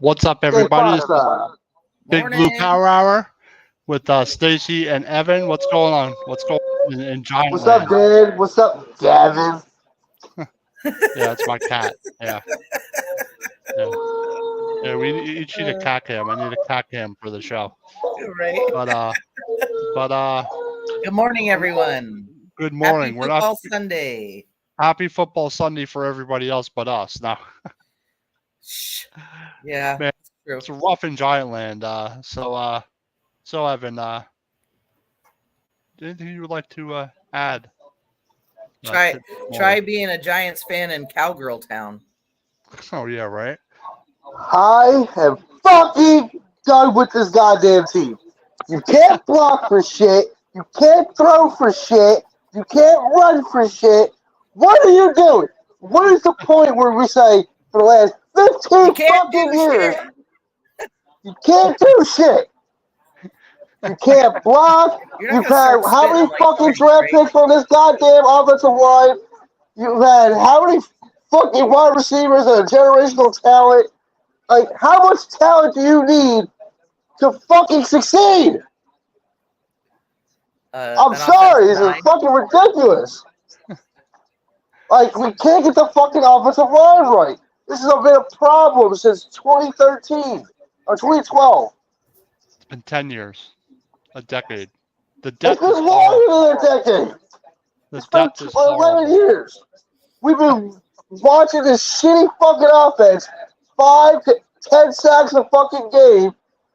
What's up, ¿Qué everybody? This is pasa? Big Blue Power Hour with Stacy and Evan. What's going on? What's going on in Giant What's up, Land? Dan? What's up, Gavin? Yeah, it's my cat. Yeah, yeah, yeah. We each need a cat cam. I need a cat cam for the show. Right. But Good morning, everyone. good morning. Happy We're Football not Sunday. happy football Sunday for everybody else but us. Now, Shh. Yeah, man, true. it's rough in Giant Land. So Evan, anything you would like to add? Try being a Giants fan in Cowgirl Town. Oh yeah, right. I am fucking done with this goddamn team. You can't block for shit. You can't throw for shit. You can't run for shit. What are you doing? What is the point where we say for the last 15 fucking years, you can't do shit? You can't block. You've had how many fucking draft picks on this goddamn offensive line? You've had how many fucking wide receivers and generational talent? Like, how much talent do you need to fucking succeed? I'm sorry, this is fucking ridiculous. Like, we can't get the fucking offensive line right. This has been a problem since 2013 or 2012. It's been 10 years, a decade. The It's depth been is longer horrible. than a decade. The It's been depth is 11 horrible. years. We've been watching this shitty fucking offense, 5 to 10 sacks a fucking game.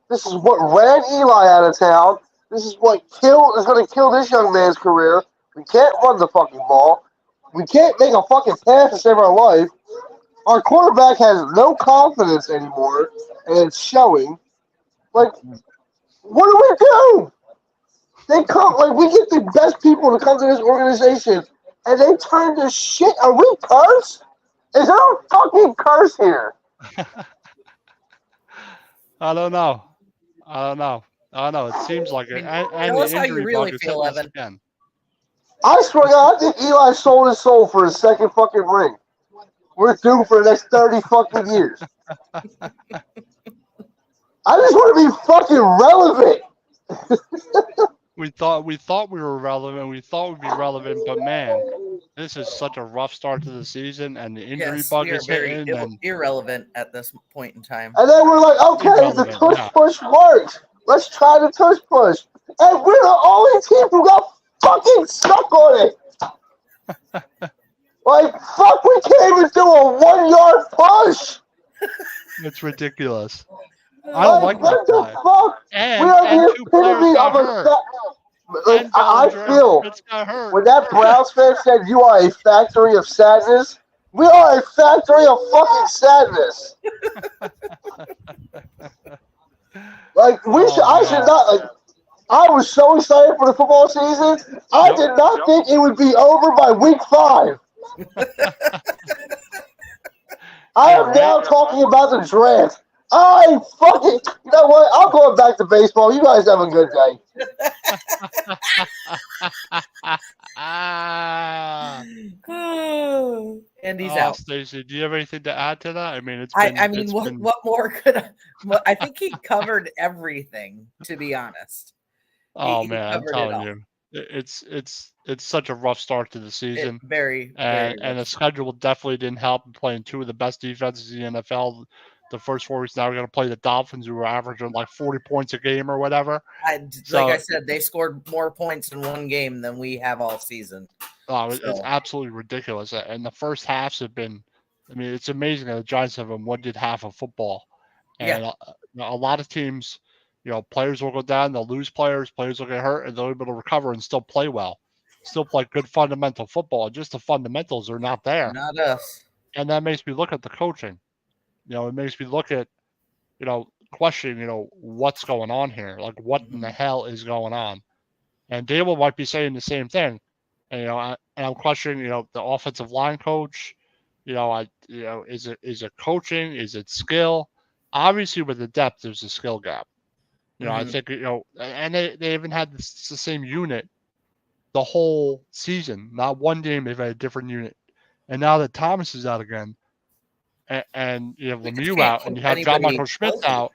This is what ran Eli out of town. This is what is going to kill this young man's career. We can't run the fucking ball. We can't make a fucking pass to save our life. Our quarterback has no confidence anymore, and it's showing. Like, what do we do? They come, like, we get the best people to come to this organization, and they turn this shit. Are we cursed? Is there a fucking curse here? I don't know. It seems like it. And Tell the us how you injury really bug is feel, hitting us Evan. again. I swear to God, I think Eli sold his soul for his second fucking ring. We're due for the next 30 fucking years. I just want to be fucking relevant. We thought we were relevant. We thought we'd be relevant, but man, this is such a rough start to the season, and the injury bug we are is very hitting. And irrelevant at this point in time. And then we're like, okay, the tush push works. Let's try the tush push. And we're the only team who got fucking stuck on it. Like, fuck, we can't even do a 1-yard push. it's ridiculous. I don't like what that the play. fuck? And we are the two players epitome got of hurt. Like, I feel when that Browns fan said you are a factory of sadness, we are a factory of fucking sadness. Like, I should not, like, I was so excited for the football season. I did not think it would be over by week 5. I am now talking about the draft. You know what? I'm going back to baseball. You guys have a good day. And he's out. Stacey, do you have anything to add to that? I mean, what more could I think he covered everything, to be honest. Oh man, I'm telling you, it's such a rough start to the season. And the schedule definitely didn't help. Playing two of the best defenses in the NFL. The first 4 weeks, now we're going to play the Dolphins, who were averaging like 40 points a game or whatever. Like I said, they scored more points in one game than we have all season. It's absolutely ridiculous. And the first halves have been, I mean, it's amazing that the Giants have won 1 half of football. And a lot of teams, players will go down, they'll lose players will get hurt, and they'll be able to recover and still play well. Still play good fundamental football. Just the fundamentals are not there. Not us. And that makes me look at the coaching. It makes me look at, question, what's going on here? Like, what in the hell is going on? And Dable might be saying the same thing. And, I'm questioning, the offensive line coach. Is it coaching? Is it skill? Obviously, with the depth, there's a skill gap. I think, and they even had the same unit the whole season. Not one game they've had a different unit. And now that Thomas is out again, and you have We just Lemieux can't out, and you keep have John anybody Michael Schmidt healthy. out.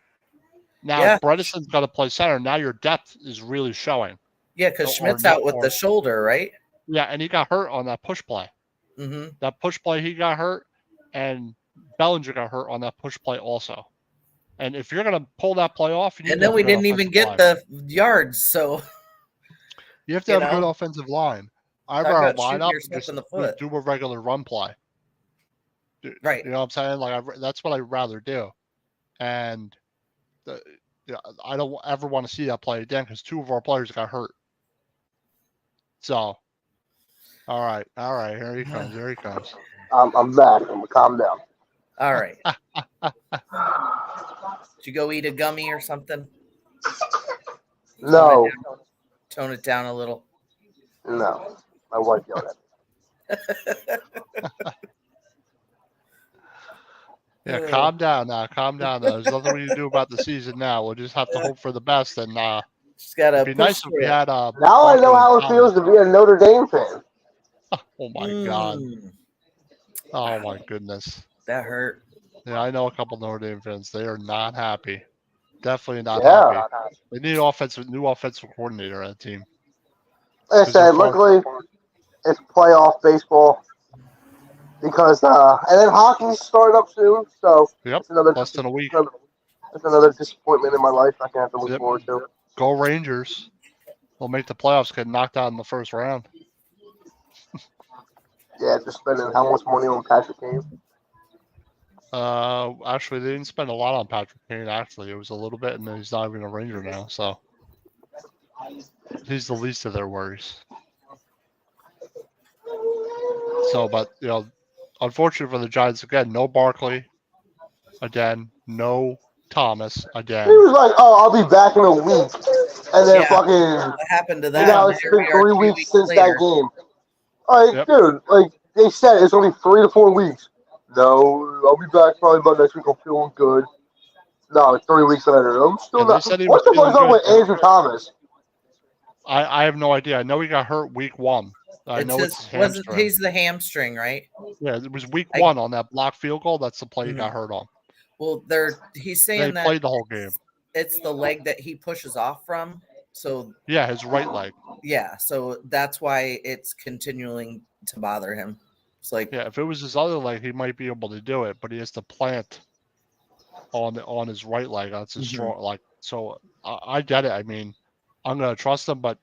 Now Yeah. Bredesen's got to play center. Now your depth is really showing. Yeah, because Or Schmidt's no- out with or- the shoulder, right? Yeah, and he got hurt on that push play. Mm-hmm. That push play, he got hurt, and Bellinger got hurt on that push play also. And if you're going to pull that play off, you need And to then have we a good didn't even offensive get line. the yards, so You have to you have a good know, offensive line. I'd talk rather about shooting line up and yourself just in the foot. do a regular run play. Right. You know what I'm saying? Like that's what I'd rather do. And I don't ever want to see that play again because 2 of our players got hurt. So, all right, here he comes. Here he comes. I'm back. I'm gonna calm down. All right. Did you go eat a gummy or something? No, Tone it down a little. no. My wife yelled at me. Yeah, calm down now. Calm down now. There's nothing we can do about the season now. We'll just have to hope for the best. And Just gotta it'd be nice if we had. Now I know how it feels to be a Notre Dame fan. Oh my god. Oh my goodness. That hurt. Yeah, I know a couple Notre Dame fans. They are not happy. Definitely not Yeah. happy. They need an new offensive coordinator on the team. Like I said, luckily it's playoff baseball because and then hockey's starting up soon. So Yep. it's another Less than a week. It's another disappointment in my life I can have to look forward to. Go Rangers. They'll make the playoffs, get knocked out in the first round. Yeah, just spending how much money on Patrick Kane? Actually, they didn't spend a lot on Patrick Kane. Actually, it was a little bit, and then he's not even a Ranger now. So he's the least of their worries. So, but unfortunately for the Giants again, no Barkley again, no Thomas again. He was like, "Oh, I'll be back in a week," and then fucking. What happened to that? You know, it's been 3 weeks since later. that game. Like, dude, like they said, it's only 3 to 4 weeks. No, I'll be back probably about next week. I'm feeling good. No, it's 3 weeks later. I'm still not. What the fuck's up with Andrew Thomas? I have no idea. I know he got hurt week 1. I know it's hamstring. He's the hamstring, right? Yeah, it was week 1 on that blocked field goal. That's the play he got hurt on. Well, he's saying that played the whole game. It's the leg that he pushes off from. So yeah, his right leg. Yeah, so that's why it's continuing to bother him. It's like if it was his other leg, he might be able to do it, but he has to plant on his right leg. That's his strong. Like, so I get it. I mean, I'm gonna trust him, but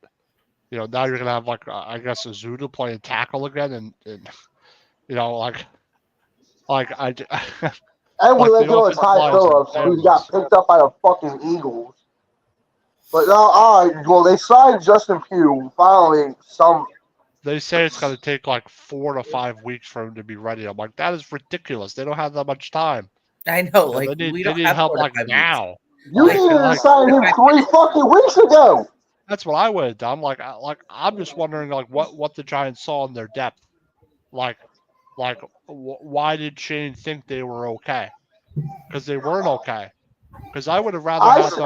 now you're gonna have I guess Azuda playing tackle again, and like I. And we let go of Ty Phillips, who got picked up by the fucking Eagles. But now, all right, well, they signed Justin Pugh. Finally, They say it's going to take 4 to 5 weeks for him to be ready. I'm like, that is ridiculous. They don't have that much time. I know, they need help now. You needed to sign him 3 fucking weeks ago. That's what I would have done. I'm just wondering, what the Giants saw in their depth. Why did Shane think they were okay? Because they weren't okay. Because I would have rather had them.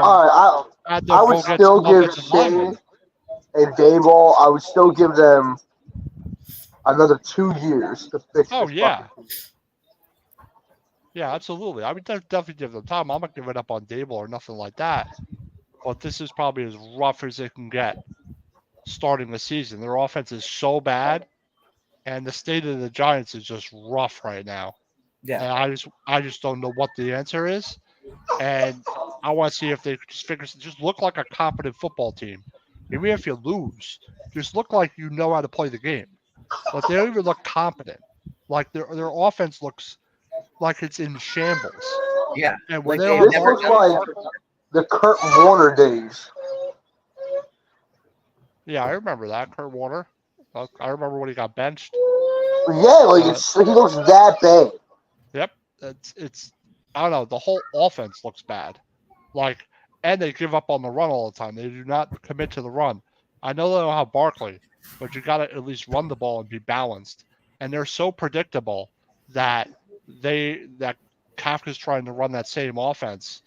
I would still give Shane and Dayball. I would still give them another 2 years to fix. Oh yeah. Yeah, absolutely. I would definitely give them time. I'm not giving up on Dayball or nothing like that. But this is probably as rough as it can get starting the season. Their offense is so bad. And the state of the Giants is just rough right now. Yeah. And I just don't know what the answer is. And I want to see if they just look like a competent football team. Even if you lose, just look like you know how to play the game. But they don't even look competent. Like their offense looks like it's in shambles. Yeah. And when this looks like the Kurt Warner days. Yeah, I remember that, Kurt Warner. I remember when he got benched. Yeah, he looks that bad. Yep, it's I don't know. The whole offense looks bad, and they give up on the run all the time. They do not commit to the run. I know they don't have Barkley, but you got to at least run the ball and be balanced. And they're so predictable that Kafka's trying to run that same offense,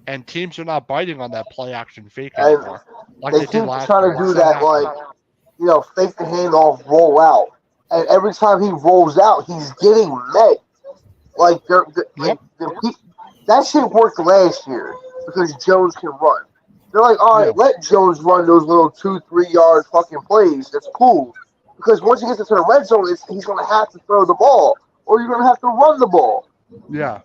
and teams are not biting on that play action fake anymore. They keep trying to do that, fake the handoff, roll out. And every time he rolls out, he's getting met. Like Yep. that shit worked last year because Jones can run. They're like, all Yeah. right, let Jones run those little 2-3 yard fucking plays. That's cool. Because once he gets into the red zone, he's gonna have to throw the ball, or you're gonna have to run the ball. Yeah.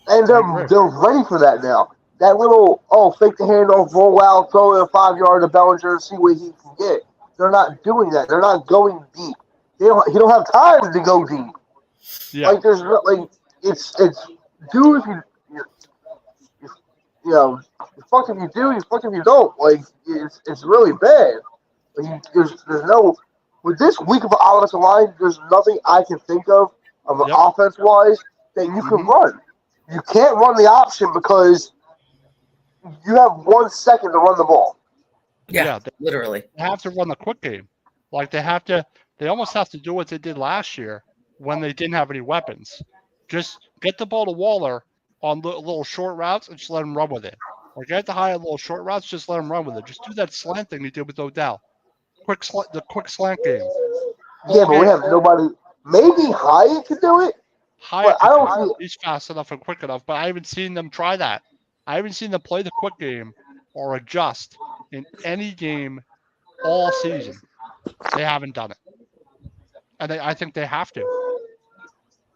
And I agree. they're ready for that now. That little fake the handoff, roll out, throw it a 5 yard to Bellinger and see what he can get. They're not doing that. They're not going deep. He don't have time to go deep. Yeah. Like there's not like it's do if you know you fuck if you do, you fuck if you don't. Like it's really bad. Like, there's no with this week of offensive line. There's nothing I can think of an Yep. offense wise that you can Mhm. run. You can't run the option because you have 1 second to run the ball. Yeah, They literally. have to run the quick game. Like they almost have to do what they did last year when they didn't have any weapons. Just get the ball to Waller on little short routes and just let him run with it. Or get the high little short routes, just let him run with it. Just do that slant thing he did with Odell. The quick slant game. Yeah, All but we game. have nobody. Maybe Hyatt can do it, but Hyatt I could do don't it. see. He's fast enough and quick enough, but I haven't seen them try that. I haven't seen them play the quick game or adjust in any game all season. They haven't done it. And I think they have to.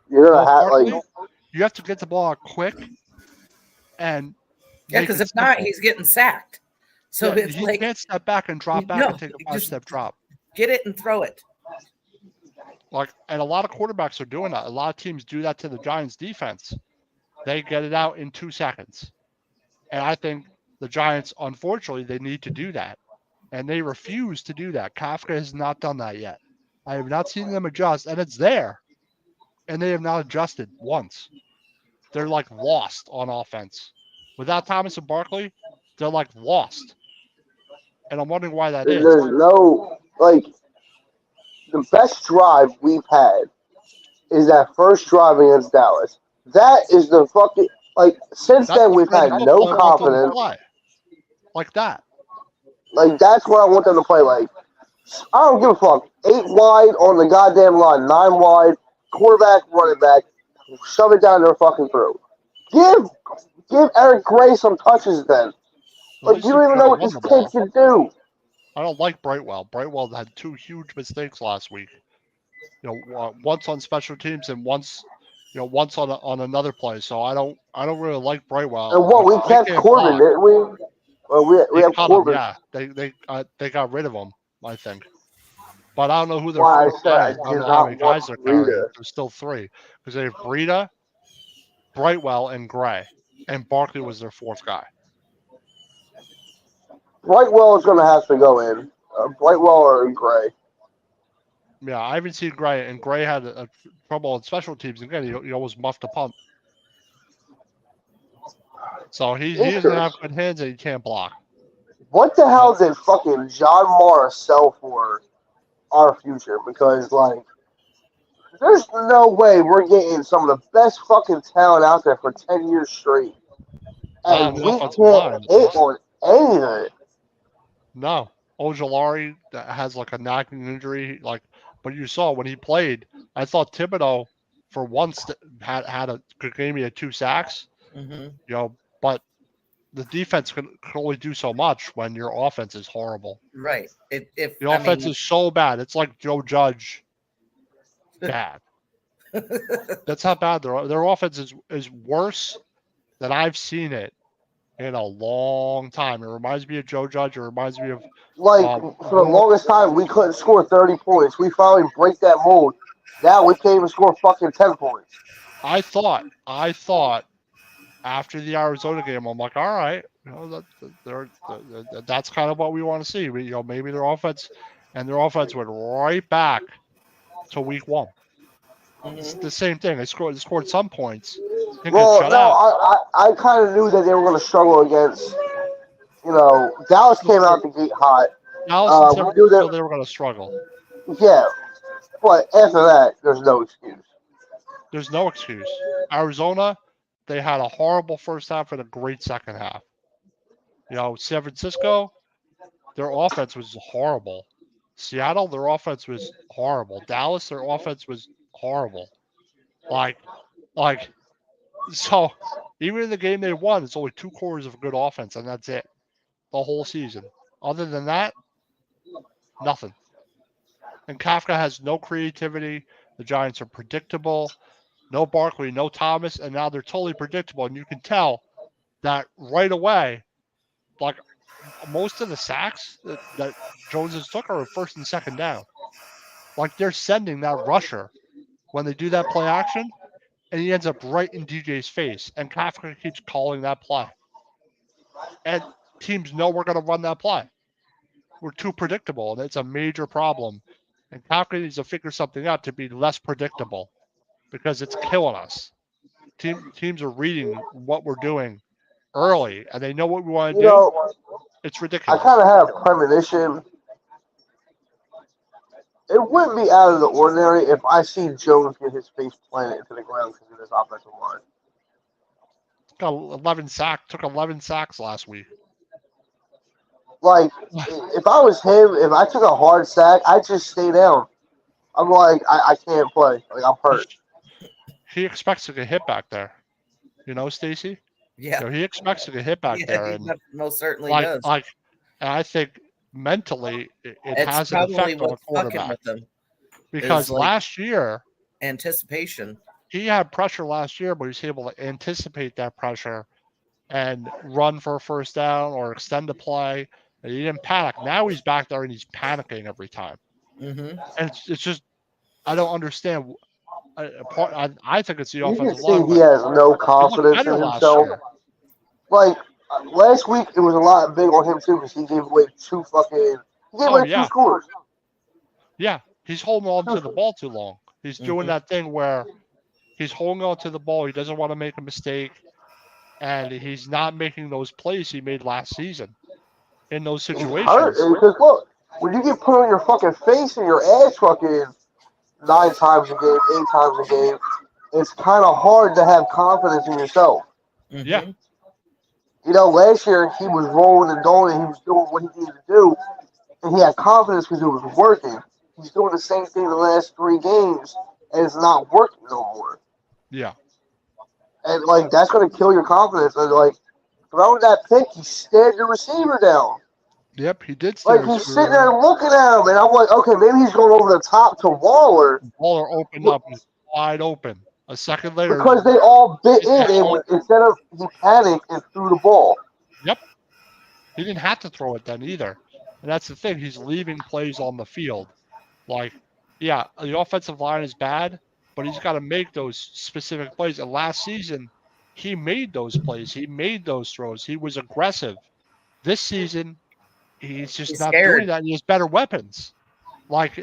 You're gonna Well, have Barkley, you have to get the ball out quick and Yeah, make because it if not, simple. he's getting sacked. So Yeah, it's he like can't step back and drop back no, and take a just 5-step drop. get it and throw it. Like, and a lot of quarterbacks are doing that. A lot of teams do that to the Giants defense. They get it out in 2 seconds. And I think the Giants, unfortunately, they need to do that. And they refuse to do that. Kafka has not done that yet. I have not seen them adjust, and it's there. And they have not adjusted once. They're like lost on offense. Without Thomas and Barkley, they're like lost. And I'm wondering why that is. there's no like the best drive we've had is that first drive against Dallas. That is the fucking like since That's then the we've brand had of no football I want them to confidence. play. Like that. Like that's what I want them to play like. I don't give a fuck. 8 wide on the goddamn line, 9 wide, quarterback, running back, shove it down their fucking throat. Give Eric Gray some touches then. At Like least you you don't even try know to what run this the kid ball. can do. I don't like Brightwell. Brightwell had 2 huge mistakes last week. Once on special teams and once on another play. So I don't really like Brightwell. And what we They kept can't Corbin, block. didn't we? Well, we They have cut him, Corbin. yeah. They got rid of him, I think. But I don't know who their Why I fourth said guy I is. I did don't know how not many want guys they're carrying. Rita. There's still 3 because they have Breida, Brightwell, and Gray, and Barkley was their 4th guy. Brightwell is going to have to go in. Brightwell or Gray. Yeah, I haven't seen Gray, and Gray had a trouble on special teams. Again, he almost muffed a punt. So he doesn't have good hands and he can't block. What the hell did fucking John Morris sell for our future? Because like, there's no way we're getting some of the best fucking talent out there for 10 years straight, Not on and the we offensive can't line, at hit least. on any of it. No. Ojolari that has like a knocking injury. But you saw when he played, I thought Thibodeau for once had a good game. He had 2 sacks. Mm-hmm. But the defense can only do so much when your offense is horrible. Right. If The offense is so bad. It's like Joe Judge bad. That's how bad their offense is worse than I've seen it in a long time. It reminds me of Joe Judge. It reminds me of Like for the Boomer. longest time, we couldn't score 30 points. We finally break that mold. Now we can't even score fucking 10 points. I thought after the Arizona game, I'm like, all right, that's kind of what we want to see. Maybe their offense went right back to week 1. It's the same thing. They scored some points. Didn't get Well, shut no, out. I kind of knew that they were going to struggle against. Dallas came out the gate hot. Dallas and San We knew Francisco, that. they were going to struggle. Yeah, but after that, there's no excuse. There's no excuse. Arizona, they had a horrible first half and a great second half. San Francisco, their offense was horrible. Seattle, their offense was horrible. Dallas, their offense was horrible. Like Like, so even in the game they won, it's only 2 quarters of good offense, and that's it. The whole season. Other than that, nothing. And Kafka has no creativity. The Giants are predictable. No Barkley, no Thomas, and now they're totally predictable. And you can tell that right away, like most of the sacks that Jones has took are first and second down. Like they're sending that rusher when they do that play action, and he ends up right in DJ's face. And Kafka keeps calling that play. And teams know we're going to run that play. We're too predictable, and it's a major problem. And Kafka needs to figure something out to be less predictable because it's killing us. Teams are reading what we're doing early, and they know what we want to You do. know, It's I ridiculous. kind of had a premonition. It wouldn't be out of the ordinary if I seen Jones get his face planted into the ground because of this offensive line. Got 11 sacks. Took 11 sacks last week. Like, if I was him, if I took a hard sack, I'd just stay down. I'm like, I can't play. Like, I'm hurt. He expects to get hit back there. You know, Stacy? Yeah. You know, he expects to get hit back there. He And most certainly like, does. and I think mentally it It's has an probably effect on a what's fucking quarterback. with him. Because like last year, anticipation. he had pressure last year, but he was able to anticipate that pressure and run for a first down or extend the play. And he didn't panic. Now he's back there and he's panicking every time. Mm-hmm. And it's just, I don't understand. I think it's the You can offensive see line. he has no He looked confidence better in last himself. year. Like, last week, it was a lot big on him, too, because he gave away two scores. Yeah, he's holding on to the ball too long. He's doing that thing where he's holding on to the ball. He doesn't want to make a mistake, and he's not making those plays he made last season in those He's hurt. situations. Because, look, when you get put on your fucking face and your ass fucking 9 times a game, 8 times a game, it's kind of hard to have confidence in yourself. Mm-hmm. Yeah. You know, last year he was rolling and going and he was doing what he needed to do, and he had confidence because it was working. He's doing the same thing the last 3 games, and it's not working no more. Yeah. And, like, that's going to kill your confidence. And, like, throwing that pick, he stared the receiver down. Yep, he did. Like, he's sitting there looking at him, and I'm like, okay, maybe he's going over the top to Waller. Waller opened up, he's wide open. A second later, because they all bit in, and instead of he panicked and threw the ball. Yep. He didn't have to throw it then either. And that's the thing. He's leaving plays on the field. Like, yeah, the offensive line is bad, but he's got to make those specific plays. And last season, he made those plays. He made those throws. He was aggressive. This season, he's just not doing that. He has better weapons. Like,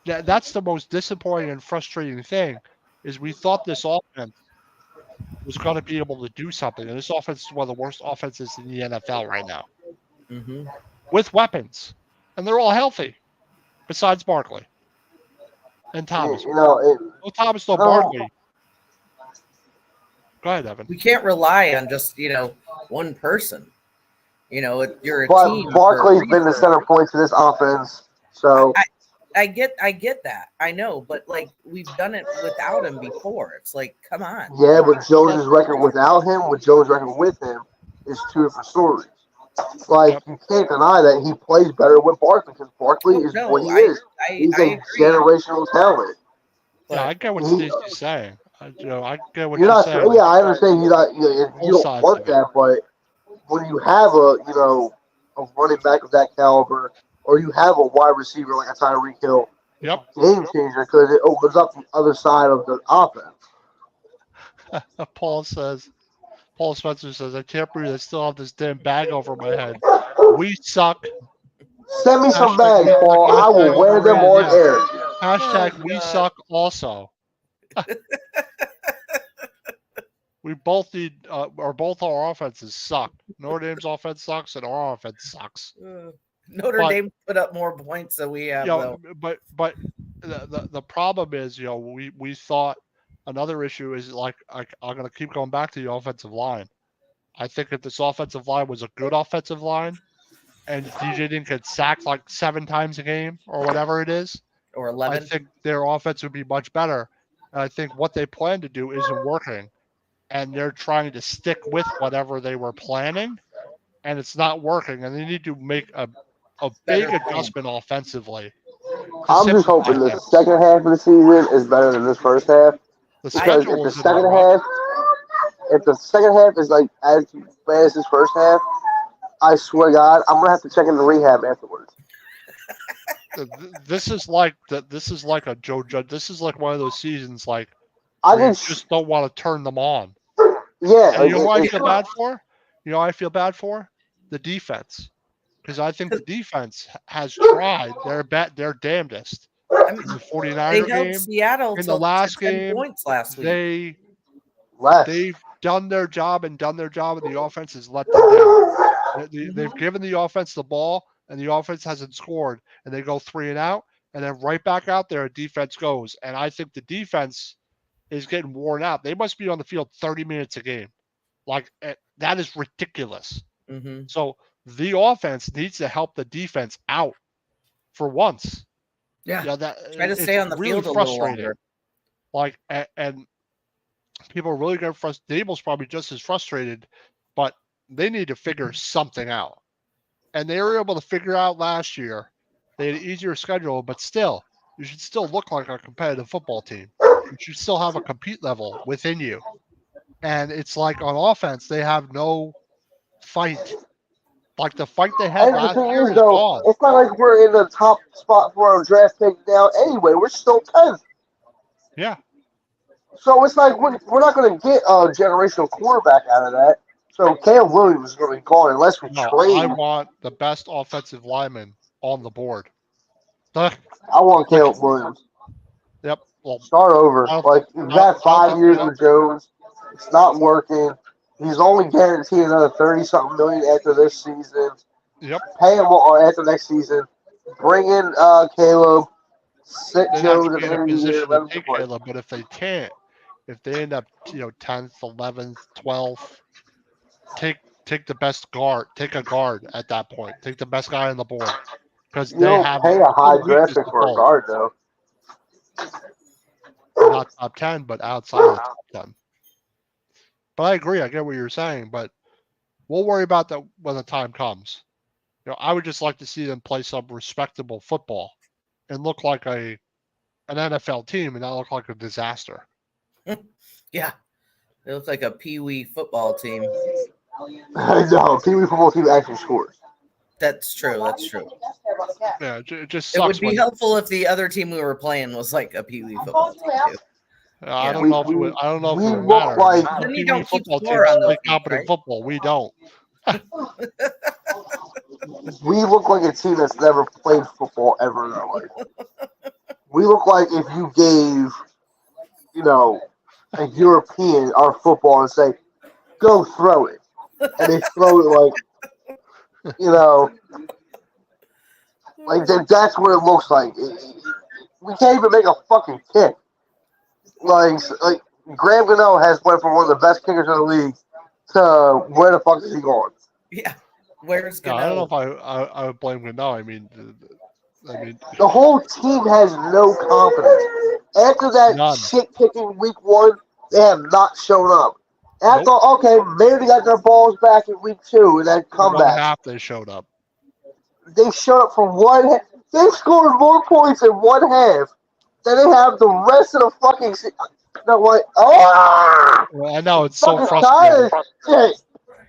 that's the most disappointing and frustrating thing is we thought this offense was going to be able to do something. And this offense is one of the worst offenses in the NFL right now. Mm-hmm. With weapons. And they're all healthy. Besides Barkley. And Thomas. You know, no Thomas, no Barkley. Go ahead, Evan. We can't rely on just, one person. You're a team. But Barkley's been the center point to this offense. So I get that. I know, but like we've done it without him before. It's like, come on. Yeah, but Jones' record without him, with Jones' record with him, is 2 different stories. Like, you can't deny that he plays better with Barkley because Barkley is what he is. He's a generational talent. Yeah, I get what Stacey's saying. I get what you're saying. Yeah, I understand you don't want that, but when you have a running back of that caliber, or you have a wide receiver like a Tyreek Hill, yep, game changer because it opens up the other side of the offense. Paul Spencer says, I can't breathe. I still have this damn bag over my head. We suck. Send me some bags, Paul. I will wear them on air. Hashtag we suck also. We both need, both our offenses suck. Notre Dame's offense sucks and our offense sucks. Notre Dame put up more points than we have. But the problem is, we thought another issue is like I'm going to keep going back to the offensive line. I think if this offensive line was a good offensive line, and DJ didn't get sacked like 7 times a game or whatever it is, or 11, I think their offense would be much better. And I think what they plan to do isn't working, and they're trying to stick with whatever they were planning, and it's not working. And they need to make a Better big plan. adjustment offensively. to I'm just simplify hoping that the things. second half of the season is better than this first half. The Because schedule is in a rut. if the second half is like as bad as this first half, I swear to God, I'm gonna have to check into rehab afterwards. This is like This is like a Joe Judge. This is like one of those seasons like I where you can, just don't want to turn them on. yeah, And you like, know who I feel bad for? You know who I feel bad for? The defense. Because I think the defense has tried their damnedest. I mean, In the they 49er held game, Seattle in the to last 10 game, points last week. less. they've done their job, and the offense has let them down. They've given the offense the ball, and the offense hasn't scored, and they go 3-and-out, and then right back out there, defense goes. And I think the defense is getting worn out. They must be on the field 30 minutes a game. That is ridiculous. Mm-hmm. So the offense needs to help the defense out for once. Yeah. Try to it's stay on the really field a little frustrating. longer. And people are really getting frustrated. Dable's probably just as frustrated, but they need to figure something out. And they were able to figure out last year. They had an easier schedule, but still, you should still look like a competitive football team. You should still have a compete level within you. And it's like on offense, they have no fight. Like the fight they had And the last thing year is, is though, gone. it's not like we're in the top spot for our draft pick now. Anyway, we're still 10th. Yeah. So it's like we're not going to get a generational quarterback out of that. So Caleb Williams is going to be gone unless we No, trade. I want the best offensive lineman on the board. I want Caleb Williams. Yep. Well, Start over. Like you've had I 5 don't years know. with Jones. It's not working. He's only guaranteed another 30-something million after this season. Yep. Pay him after next season. Bring in Caleb. Sit They have Jones to at be the in a end of the year. position Let to him take play. Caleb, but if they can't, if they end up 10th, 11th, 12th, take the best guard, take a guard at that point, take the best guy on the board, because You they don't have pay a high no draft weakness pick to for a both. guard, though. Not top 10, but outside of the top 10. But I agree. I get what you're saying, but we'll worry about that when the time comes. I would just like to see them play some respectable football and look like an NFL team and not look like a disaster. Yeah. It looks like a Pee-wee football team. No, Pee Wee football team actually scores. That's true. That's true. Yeah, it just It sucks. would be helpful if the other team we were playing was like a Pee-wee football team too. I don't know if it would. I don't know if it would look matter. like Then you Pee-wee don't keep football score teams on those play games, competent right? football. We don't. we look like a team that's never played football ever in our life. We look like if you gave, a European our football and say, go throw it. And they throw it that's what it looks like. We can't even make a fucking kick. Like Graham Gano has went from one of the best kickers in the league to where the fuck is he going? Yeah. Where's I don't know Gano? if I would blame him now. I mean, The whole team has no confidence. After that none. shit kicking week 1, they have not shown up. And I Nope. thought, okay, maybe they got their balls back in week 2 and then come One back. half they showed up. They showed up for one half. They scored more points in one half than they have the rest of the fucking season. Well, I know it's so fucking frustrating. tired of shit.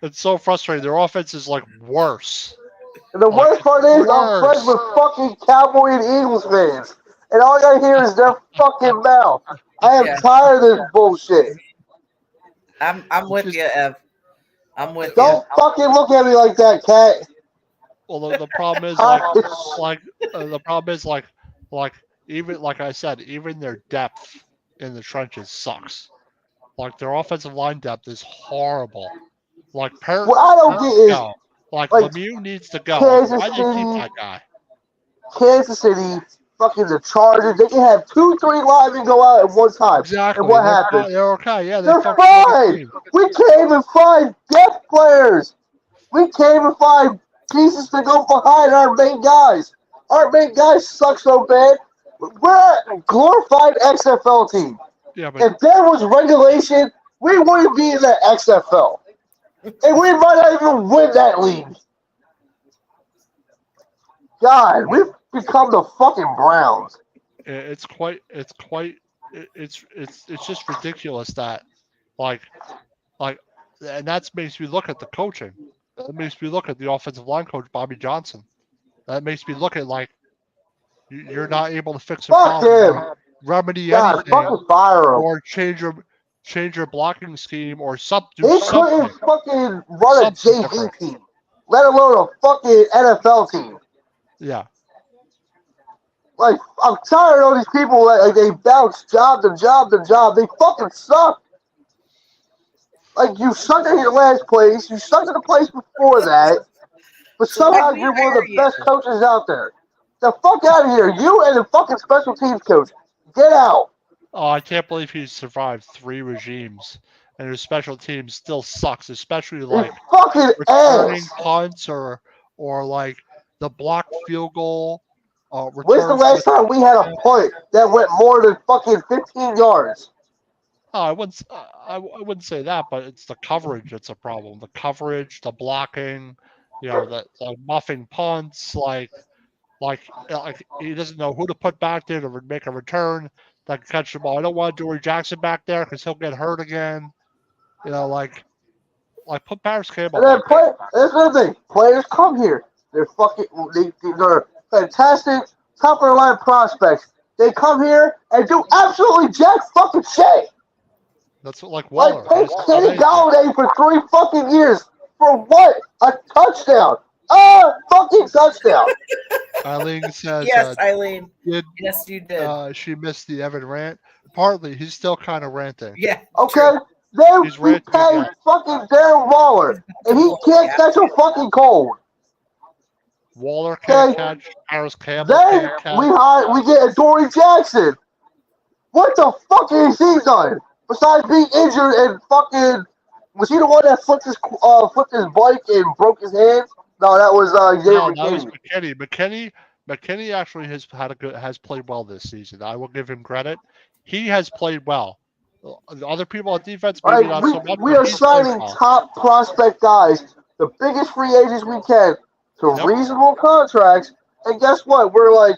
It's so frustrating. Their offense is like worse. And the worst part is I'm friends with fucking Cowboy and Eagles fans. And all I gotta hear is their fucking mouth. I am tired of this bullshit. I'm with you, Ev. I'm with Don't fucking look at me like that, Cat. Well, the problem is the problem is even like I said, even their depth in the trenches sucks. Like their offensive line depth is horrible. Like What I don't get is Lemieux needs to go. Why do you keep that guy? Kansas City, fucking the Chargers, they can have 2-3 linemen go out at one time. Exactly. And what happens? They're okay. Yeah, They're fine. We can't even find depth players. We can't even find pieces to go behind our main guys. Our main guys suck so bad. We're a glorified XFL team. Yeah, but If there was regulation, we wouldn't be in the XFL. And we might not even win that league. God, we've become the fucking Browns. it's just ridiculous that like and that makes me look at the coaching. That makes me look at the offensive line coach Bobby Johnson. That makes me look at like you're not able to fix a Fuck problem, him. or remedy God, anything, fucking fire him. or change your blocking scheme, or do He something. couldn't fucking run a Something JV different. team, let alone a fucking NFL team. Yeah, Like, I'm tired of all these people that like, they bounce job to job to job. They fucking suck. Like, you sucked at your last place. You sucked at the place before that. But So why somehow do we you're one of hire the you? best coaches out there. The fuck out of here. You and the fucking special teams coach. Get out. oh, I can't believe he survived 3 regimes, and his special teams still sucks, especially You like fucking returning ass. punts or like the blocked field goal. When's the Returns. last time we had a punt that went more than fucking 15 yards? Oh, I wouldn't say that, but it's the coverage that's a problem. The coverage, the blocking, the muffing punts, like he doesn't know who to put back there to make a return that can catch the ball. I don't want Dory Jackson back there because he'll get hurt again. Like put Paris Campbell And then back there. that's another thing. Players come here. They're they're fantastic, top of the line prospects. They come here and do absolutely jack fucking shit. That's like Waller. Like pay Kenny Galladay for 3 fucking years. For what? A touchdown. A fucking touchdown. Eileen says, Yes, Eileen. did Yes, you did. she missed the Evan rant? Partly, he's still kind of ranting. Yeah. Okay? He's They ranting paid again. fucking Darren Waller. And he can't catch a fucking cold. Waller can't Okay. catch. Paris Campbell Then can't we get a Dory Jackson. What the fuck has he done? Besides being injured and fucking, was he the one that flipped his bike and broke his hand? No, that was No, Xavier that was McKinney. McKinney actually has played well this season. I will give him credit. He has played well. The other people on defense maybe not so much. We but are he's played signing well. top prospect guys, the biggest free agents we can, to Yep. reasonable contracts. And guess what? We're like,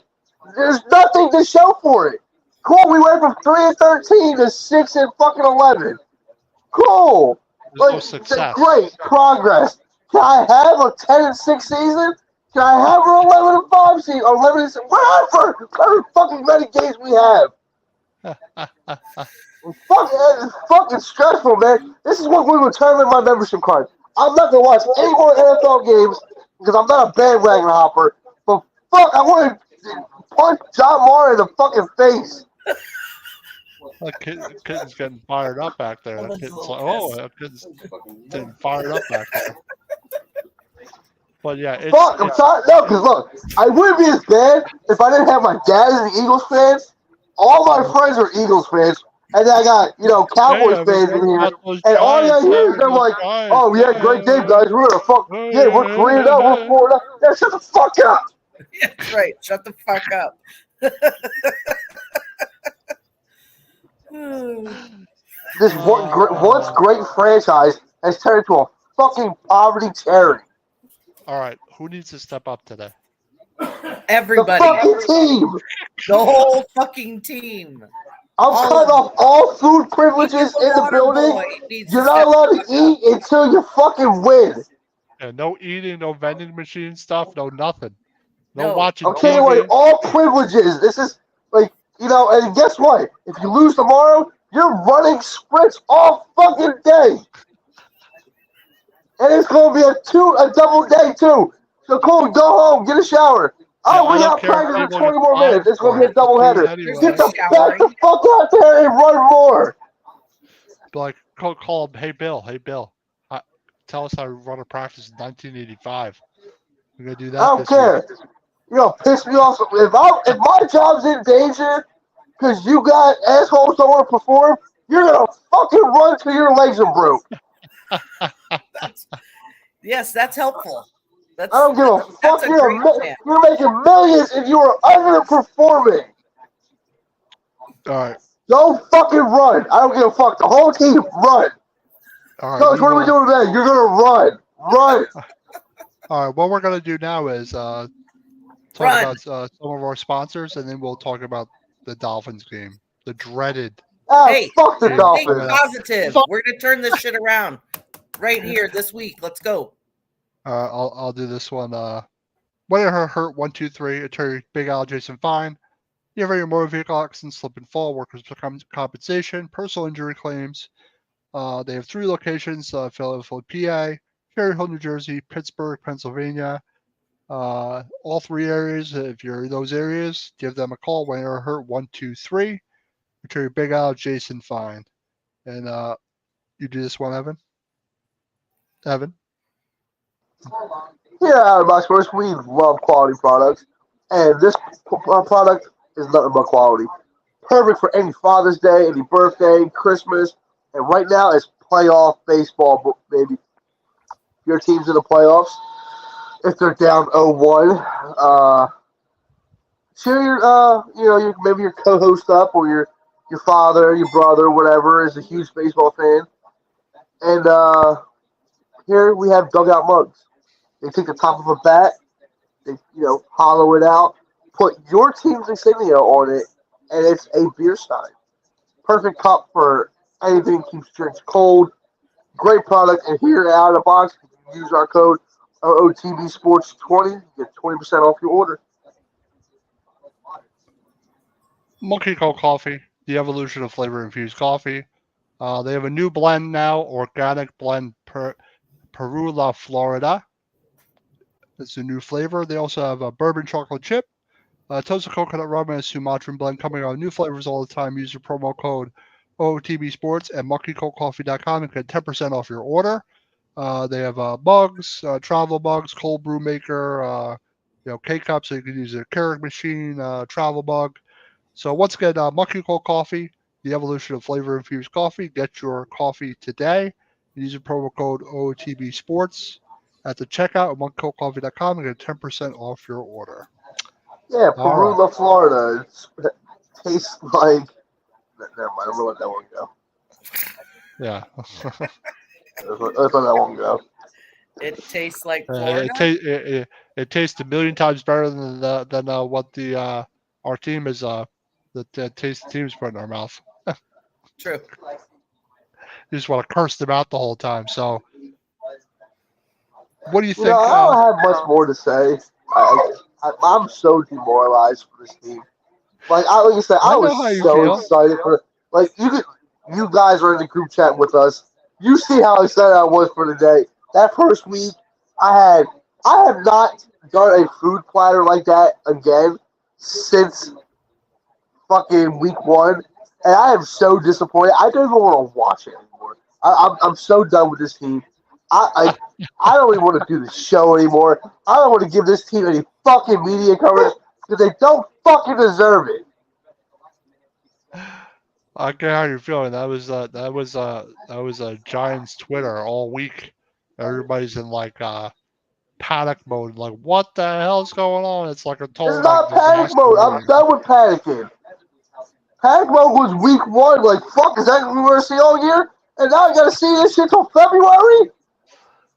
there's nothing to show for it. Cool, we went from 3-13 to 6-11. Cool. There's no Like, success. great progress. Can I have a 10-6 season? Can I have an 11-5 season or 11-6? Whatever. However fucking many games we have. It's fucking stressful, man. This is what we would turn in my membership card. I'm not gonna watch any more NFL games because I'm not a bandwagon hopper. But fuck, I want to punch John Moore in the fucking face. That kid's getting fired up back there. That kid's like, that kid's getting fired up back there. But yeah, I'm sorry. No, because look, I wouldn't be as bad if I didn't have my dad as an Eagles fan. All my friends are Eagles fans. And then I got, Cowboys fans in here. And all I hear is them like, oh, yeah, great game, guys. We're going to fuck. Yeah, we're 3-0. We're 4-0. Yeah, shut the fuck up. Yeah, that's right. Shut the fuck up. This once great franchise has turned into a fucking poverty charity. All right, who needs to step up today? Everybody. The fucking team. The whole fucking team. I'm cutting off all food privileges in the building. You're not allowed to eat until you fucking win. And no eating, no vending machine stuff, no nothing. No watching I'm taking away all privileges. This is like, and guess what? If you lose tomorrow, you're running sprints all fucking day. And it's going to be a double day too. So cool, go home, get a shower. Oh, we got practice for 20 more minutes. It's going to be a double header. Anyway. Get the fuck out there and run more. Like, call him, hey, Bill, tell us how to run a practice in 1985. We're going to do that. I don't care. Piss me off. If my job's in danger because you got assholes don't want to perform, you're going to fucking run till your legs are broke. Yes, that's helpful. I don't give a fuck. You're making millions if you are underperforming. All right. Go fucking run. I don't give a fuck. The whole team, run. All right, Coach, what are we doing today? You're going to run. Run. All right, what we're gonna do now is talk Run. about some of our sponsors, and then we'll talk about the Dolphins game, the dreaded. Hey, Fuck the Yeah, think Dolphins. positive. We're gonna turn this shit around right here this week. Let's go. I'll do this one. When it hurt 123, attorney Big Al Jason Fine. You have your motor vehicle accident, slip and fall, workers' compensation, personal injury claims. They have 3 locations: Philadelphia, PA, Cherry Hill, New Jersey, Pittsburgh, Pennsylvania. All 3 areas. If you're in those areas, give them a call when you're hurt 123. Attorney Big Al Jason Fine. And you do this one, Evan. Evan. Here at Outbox Sports, we love quality products, and this product is nothing but quality. Perfect for any Father's Day, any birthday, Christmas, and right now it's playoff baseball, baby. Your team's in the playoffs. If they're down 0-1, cheer maybe your co-host up, or your father, your brother, whatever, is a huge baseball fan, and here we have dugout mugs. They take the top of a bat, they hollow it out, put your team's insignia on it, and it's a beer stein. Perfect cup for anything keeps drinks cold. Great product, and here out of the box, if you use our code OOTB Sports 20, you get 20% off your order. Monkey Cold Coffee, the evolution of flavor infused coffee. They have a new blend now, organic blend Perula, Florida. It's a new flavor. They also have a bourbon chocolate chip, toasted coconut rum, and a Sumatran blend coming out. New flavors all the time. Use your promo code OOTB Sports at monkeycoldcoffee.com and get 10% off your order. They have mugs, travel mugs, cold brew maker, K-cups, so you can use a Keurig machine, travel mug. So once again, Monkey Cold Coffee, the evolution of flavor infused coffee. Get your coffee today. Use the promo code OOTB Sports at the checkout at monkeycoldcoffee.com and get 10% off your order. Yeah, All right. Perula, Florida. It tastes like. Never mind, I'm gonna let that one go. Yeah. Let's let that one go. It tastes like Florida. It tastes a million times better than what the our team is the taste the team's put in our mouth. True. You just want to curse them out the whole time. So, what do you You think? know, I don't have much more to say. I'm so demoralized for this team. Like I said, I I know was how you so feel. excited for. Like you guys are in the group chat with us. You see how excited I was for the day. That first week, I have not done a food platter like that again since fucking week 1, and I am so disappointed. I don't even want to watch it anymore. I'm so done with this team. I don't even want to do the show anymore. I don't want to give this team any fucking media coverage because they don't fucking deserve it. I get how you're feeling. That was Giants Twitter all week. Everybody's in like panic mode. Like, what the hell's going on? It's like a total It's like not panic disaster mode. I'm movie. done with panicking. Panic mode was week 1. Like, fuck, is that what we were to see all year? And now I gotta see this shit till February?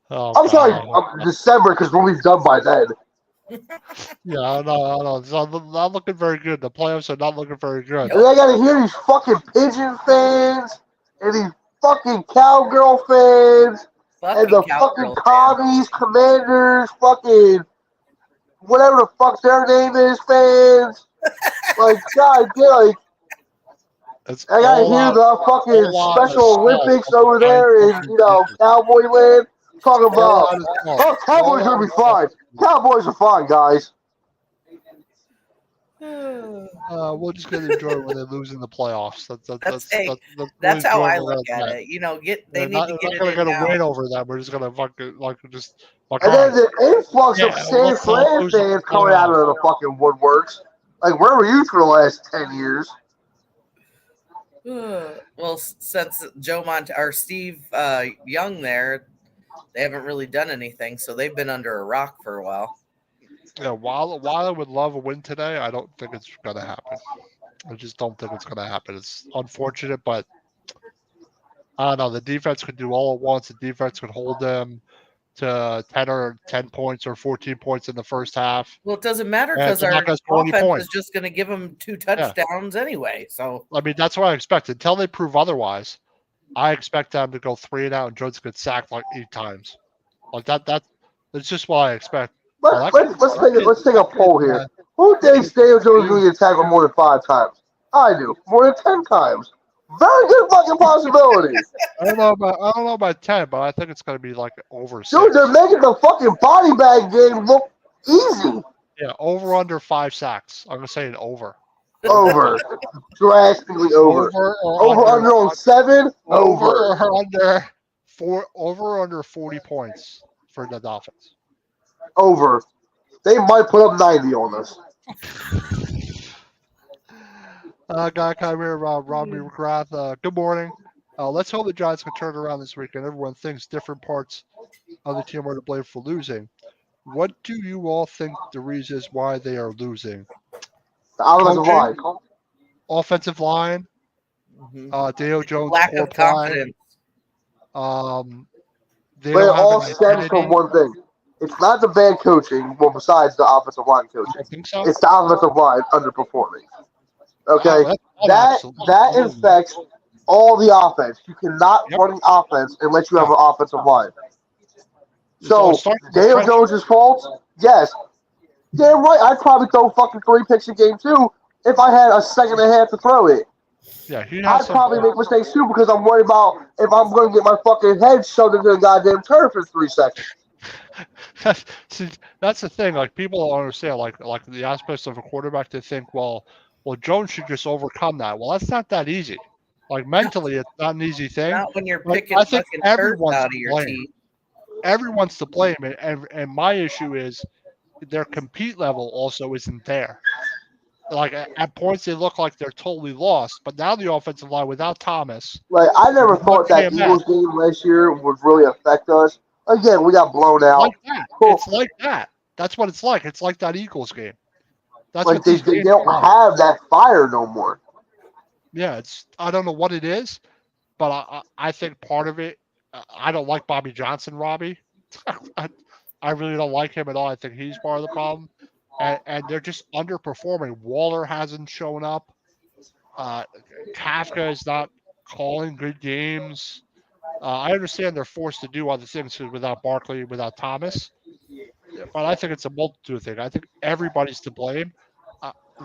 Oh I'm sorry, god. December, because we'll be done by then. Yeah, I know. It's not looking very good. The playoffs are not looking very good. And I gotta hear these fucking Pigeon fans and these fucking Cowgirl fans and Fucking the fucking cowgirl fan. Commies, Commanders, fucking whatever the fuck their name is, fans. Like, god damn, like, It's I gotta all hear out, the fucking all out Special assault Olympics of the over Giants there in, fucking season. Cowboy land. Talking All about, out assault. oh, Cowboys All are out gonna be assault. fine. Cowboys are fine, guys. We're just gonna enjoy when they lose in the playoffs. That's hey, That's the that's how I enjoyment we're look gonna at get. it. They They're need not, to they're get not it gonna in get a now. win over them. We're just gonna fucking just like, And all then right, the influx of yeah, San let's Fran lose in the fans coming out playoffs. of the fucking woodworks. Like, where were you for the last 10 years? Well, since or Steve Young there, they haven't really done anything, so they've been under a rock for a while. Yeah, while I would love a win today, I don't think it's gonna happen. I just don't think it's going to happen. It's unfortunate, but I don't know. The defense could do all at once. The defense could hold them to 10 points or 14 points in the first half. Well, it doesn't matter And because they're our not going to score any offense points. is just going to give them 2 Yeah. touchdowns anyway. So I mean, that's what I expect. Until they prove otherwise, I expect them to go 3 and out and Jones gets sacked like 8 times. Like that's just what I expect. Let's take a poll here. Who thinks Daniel Jones is going to get tackled more than 5 times? I do. More than 10 times. Very good fucking possibility. I don't know about 10, but I think it's going to be like over 6. Dude, they're making the fucking body bag game look easy. Yeah, over under 5 sacks. I'm going to say an over. Over. Drastically over. Over under on 7? Over. Over under 40 points for the Dolphins. Over. They might put up 90 on us. Guy come here, Robbie McGrath. Good morning. Let's hope the Giants can turn around this weekend. Everyone thinks different parts of the team are to blame for losing. What do you all think the reason is why they are losing? The offensive line. Daniel Jones' lack of confidence. But it all stems from one thing. It's not the bad coaching, well, besides the offensive line coaching. I think so. It's the offensive line underperforming. Okay? That affects all the offense. You cannot run the offense unless you have an offensive line. So, Daniel Jones' fault? Yes. Damn right, I'd probably throw fucking 3 picks a game too if I had a second and a half to throw it. Yeah, I'd probably make mistakes too because I'm worried about if I'm going to get my fucking head shoved into the goddamn turf in 3 seconds. See, that's the thing. Like, people don't understand. Like the aspects of a quarterback, they think, well, Jones should just overcome that. Well, that's not that easy. Like, mentally, it's not an easy thing. Not when you're picking fucking turds out of your teeth. Everyone's to blame, and my issue is their compete level also isn't there. Like, at points they look like they're totally lost, but now the offensive line without Thomas. Like, I never thought that Eagles game last year would really affect us. Again, we got blown out. Like that. Cool. It's like that. That's what it's like. It's like that Eagles game. That's like they don't have that fire no more. Yeah, I don't know what it is, but I think part of it. I don't like Bobby Johnson, Robbie. I really don't like him at all. I think he's part of the problem. And they're just underperforming. Waller hasn't shown up. Kafka is not calling good games. I understand they're forced to do other things without Barkley, without Thomas. But I think it's a multitude thing. I think everybody's to blame.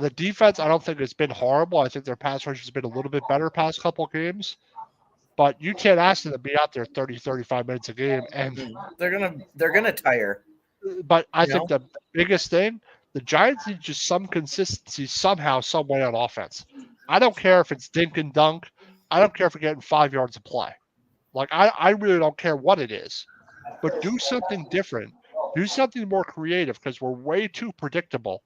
The defense, I don't think it's been horrible. I think their pass rush has been a little bit better past couple games. But you can't ask them to be out there 30, 35 minutes a game. And they're gonna tire. But I think the biggest thing, the Giants need just some consistency somehow, some way on offense. I don't care if it's dink and dunk. I don't care if you're getting 5 yards of play. Like, I really don't care what it is. But do something different. Do something more creative because we're way too predictable.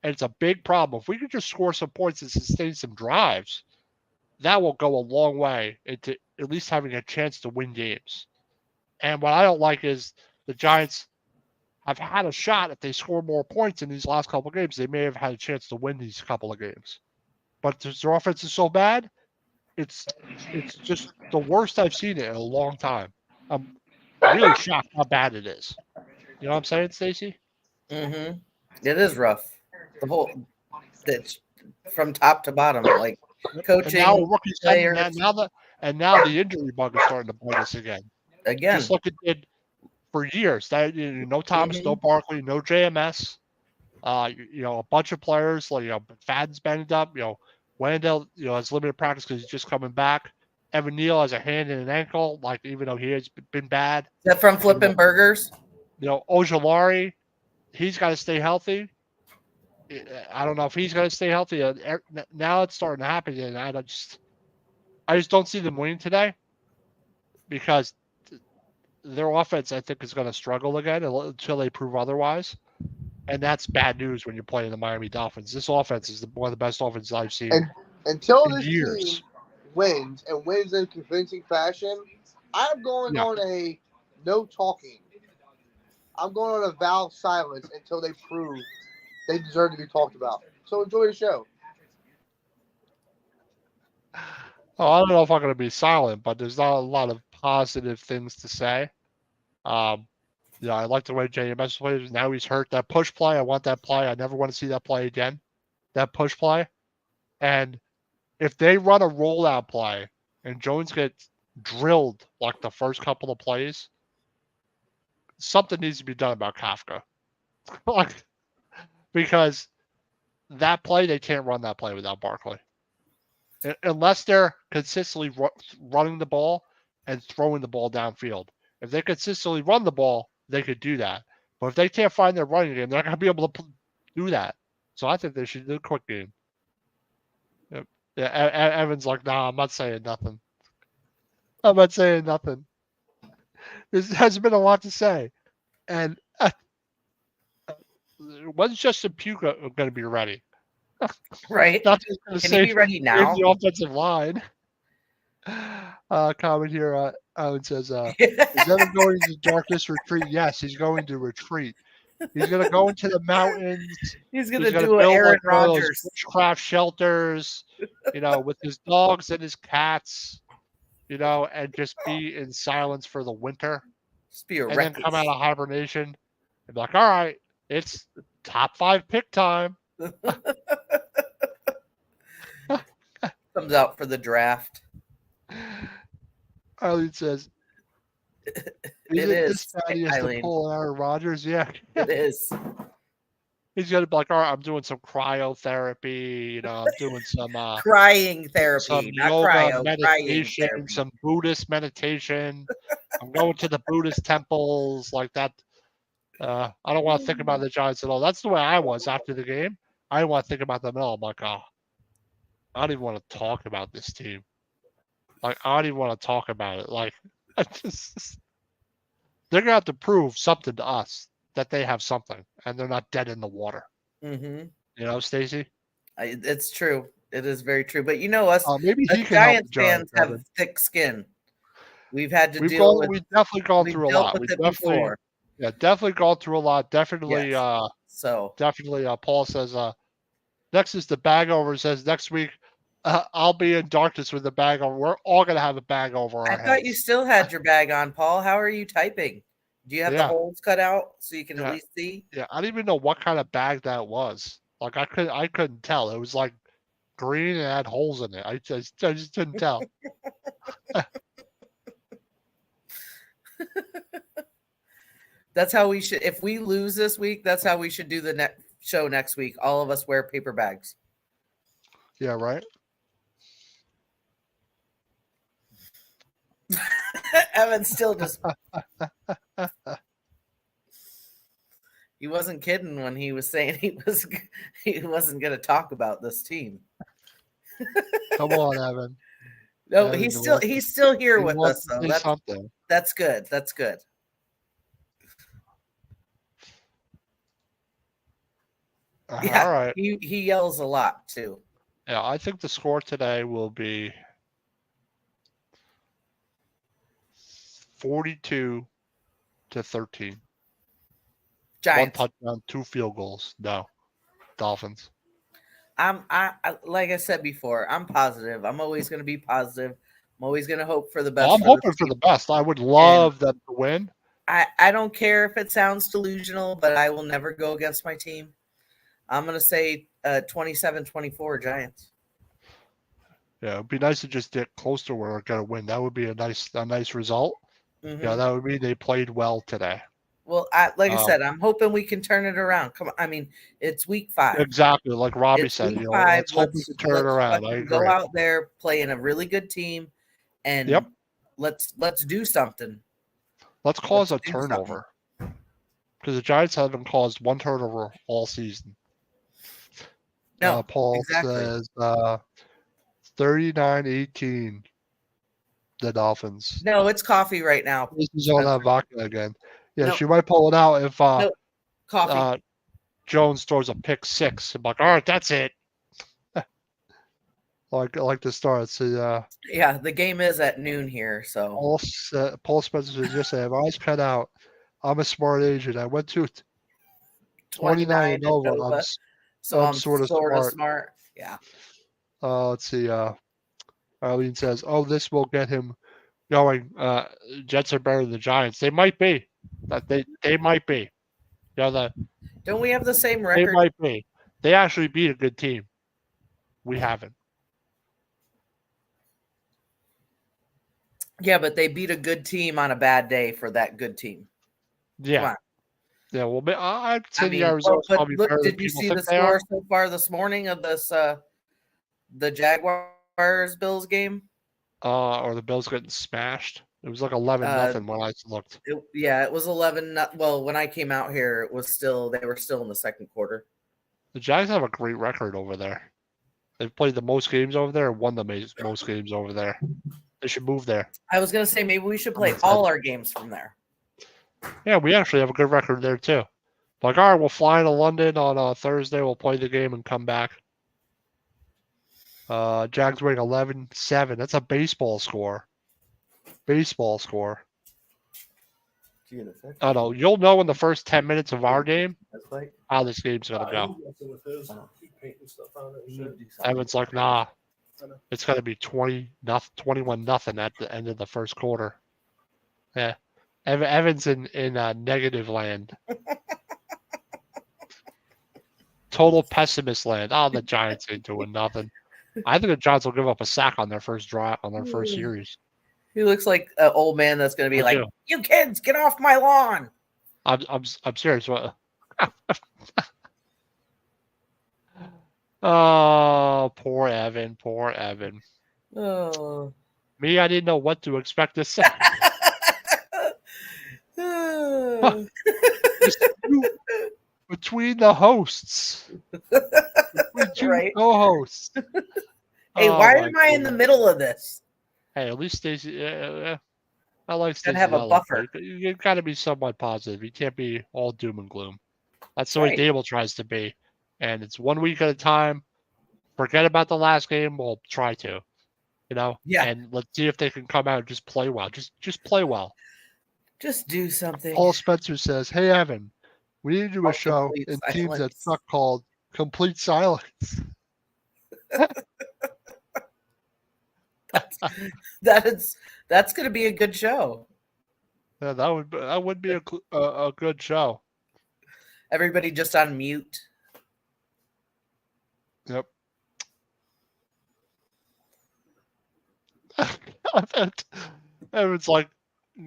And it's a big problem. If we could just score some points and sustain some drives, that will go a long way into at least having a chance to win games. And what I don't like is the Giants have had a shot. If they score more points in these last couple of games, they may have had a chance to win these couple of games. But their offense is so bad, it's just the worst I've seen it in a long time. I'm really shocked how bad it is. You know what I'm saying, Stacey? Mm-hmm. It is rough. The whole, it's from top to bottom, like coaching, and now rookies, players. Now the injury bug is starting to bite us again. Just like it did for years. That no Thomas, no Barkley, no JMS. A bunch of players like Fadden's banged up. Wendell, has limited practice because he's just coming back. Evan Neal has a hand and an ankle, like even though he has been bad. Is that from flipping burgers? Ojulari, he's got to stay healthy. I don't know if he's going to stay healthy. Now it's starting to happen, and I just don't see them winning today because their offense, I think, is going to struggle again until they prove otherwise. And that's bad news when you're playing the Miami Dolphins. This offense is one of the best offenses I've seen until in this years. Team wins and wins in convincing fashion, I'm going on a no talking. I'm going on a vow of silence until they prove they deserve to be talked about. So enjoy the show. Oh, I don't know if I'm going to be silent, but there's not a lot of positive things to say. Yeah, I like the way JMS plays. Now he's hurt. That push play, I want that play. I never want to see that play again. That push play. And if they run a rollout play and Jones gets drilled like the first couple of plays, something needs to be done about Kafka. Like, because that play, they can't run that play without Barkley. Unless they're consistently running the ball and throwing the ball downfield. If they consistently run the ball, they could do that. But if they can't find their running game, they're not going to be able to do that. So I think they should do a quick game. Yep. Yeah, Evan's like, nah, I'm not saying nothing. I'm not saying nothing. There has been a lot to say. And when's Justin Puka going to be ready? Right? That's what I was Can gonna he be ready now? the offensive line. Comment here. Alan says, "Is Evan going to darkness retreat?" Yes, he's going to retreat. He's going to go into the mountains. He's He's gonna going to do an build Aaron like one of those Rodgers. bushcraft shelters, with his dogs and his cats, and just be in silence for the winter, Just be a and then come out of hibernation and be like, "All right, it's top 5 pick time." Comes out for the draft. Eileen says, It this is. guy has to Eileen. pull Aaron Rodgers? Yeah. It is. He's gonna be like, all right, I'm doing some cryotherapy, I'm doing some Crying therapy, some not yoga cryo, crying meditation, therapy. some Buddhist meditation. I'm going to the Buddhist temples like that. I don't want to think about the Giants at all. That's the way I was after the game. I didn't want to think about them at all. I'm like, oh, I don't even want to talk about this team. Like, I don't even want to talk about it. Like, they're gonna have to prove something to us that they have something and they're not dead in the water. Mm-hmm. Stacy? It's true. It is very true. But us, maybe us he can help Giants the Giants, fans have thick skin. We've had to we've deal with. We've definitely gone through a lot. We've dealt with it before. Yeah, definitely gone through a lot. Definitely. Yes. Definitely. Paul says. Next is the bag over. Says next week. I'll be in darkness with the bag over. We're all gonna have a bag over our heads. I thought you still had your bag on, Paul. How are you typing? Do you have the holes cut out so you can at least see? Yeah, I don't even know what kind of bag that was. Like I couldn't tell. It was like green and had holes in it. I just couldn't tell. That's how we should. If we lose this week, that's how we should do the show next week. All of us wear paper bags. Yeah, right. Evan still just. He wasn't kidding when he was saying he wasn't going to talk about this team. Come on, Evan. No, Evan, he's still here with us. So that's good. That's good. Yeah, all right. He yells a lot too. Yeah, I think the score today will be 42-13. Giants. 1 touchdown, 2 field goals. No, Dolphins. I like I said before, I'm positive. I'm always going to be positive. I'm always going to hope for the best. Well, I'm hoping for the best. I would love them to win. I don't care if it sounds delusional, but I will never go against my team. I'm going to say 27-24 Giants. Yeah, it'd be nice to just get close to where we're going to win. That would be a nice result. Mm-hmm. Yeah, that would mean they played well today. Well, I said, I'm hoping we can turn it around. Come on, I mean, it's week 5. Exactly, like Robbie said. Let's hope we can turn it around. I agree. Go out there playing a really good team, and let's do something. Let's cause a turnover, because the Giants haven't caused 1 turnover all season. No, Paul says 39-18. The Dolphins. No, it's coffee right now. This is on that vodka again. Yeah, she might pull it out if coffee. Jones throws a pick 6. I'm like, all right, that's it. like the start. So, yeah, the game is at noon here. So Paul Spencer just said, eyes cut out. I'm a smart agent. I went to 29 and over. So I'm sort of smart. Yeah. Let's see. Arlene says, "Oh, this will get him going. Jets are better than the Giants. They might be. That they might be. Don't we have the same They record? might be. They actually beat a good team. We haven't. Yeah, but they beat a good team on a bad day for that good team. Yeah. Come on. Yeah, well, I'd say I the mean, Arizona's but probably look, better than did you people see think the they are. score so far this morning of this the Jaguars Bills game? Or the Bills getting smashed. It was like 11-0 when I looked. It was 11. Well, when I came out here, they were still in the second quarter. The Jags have a great record over there. They've played the most games over there and won the most games over there. They should move there. I was gonna say maybe we should play all our games from there. Yeah, we actually have a good record there too. Like, all right, we'll fly to London on Thursday. We'll play the game and come back. Jags winning 11-7. That's a baseball score. Baseball score. I know. You'll know in the first 10 minutes of our game how this game's gonna go. Evan's like, nah, it's gonna be 21-0 at the end of the first quarter. Yeah, Evan's in negative land. Total pessimist land. Oh, the Giants ain't doing nothing. I think the Giants will give up a sack on their first drive on their first series. He looks like an old man that's going to be like, "You kids, get off my lawn!" I'm serious. Oh, poor Evan. Poor Evan. Oh. Me, I didn't know what to expect to say. Between the hosts. Between two Right. co-hosts. Hey, why am I in the middle of this? Hey, at least Stacey. I like Stacey. Have a buffer. You've got to be somewhat positive. You can't be all doom and gloom. That's the way Dable tries to be. And it's 1 week at a time. Forget about the last game. We'll try to. Yeah. And let's see if they can come out and just play well. Just play well. Just do something. Paul Spencer says, "Hey, Evan, we need to do a show in teams that suck called Complete Silence." That's going to be a good show. Yeah, that would be a good show. Everybody just on mute. Yep. Evan's like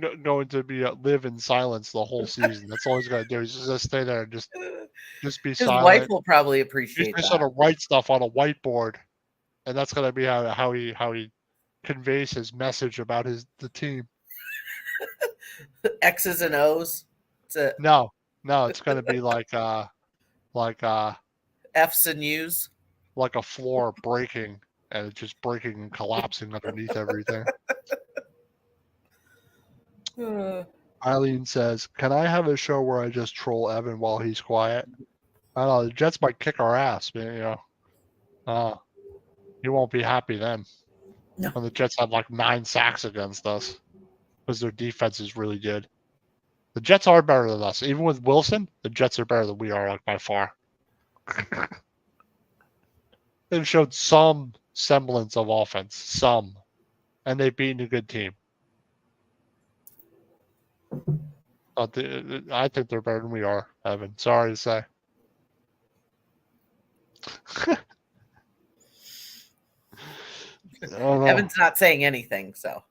going to be live in silence the whole season. That's all he's got to do. He's just gonna stay there and just be His silent. wife will probably appreciate He's that. just gonna write stuff on a whiteboard, and that's gonna be how he conveys his message about the team. X's and O's. No, it's gonna be like F's and U's. Like a floor breaking and it's just breaking and collapsing underneath everything. Eileen says, "Can I have a show where I just troll Evan while he's quiet?" I don't know. The Jets might kick our ass, man. You won't be happy then. No. When the Jets have like 9 sacks against us because their defense is really good. The Jets are better than us. Even with Wilson, the Jets are better than we are, like by far. They've showed some semblance of offense, and they've beaten a good team. I think they're better than we are, Evan. Sorry to say. Evan's not saying anything, so.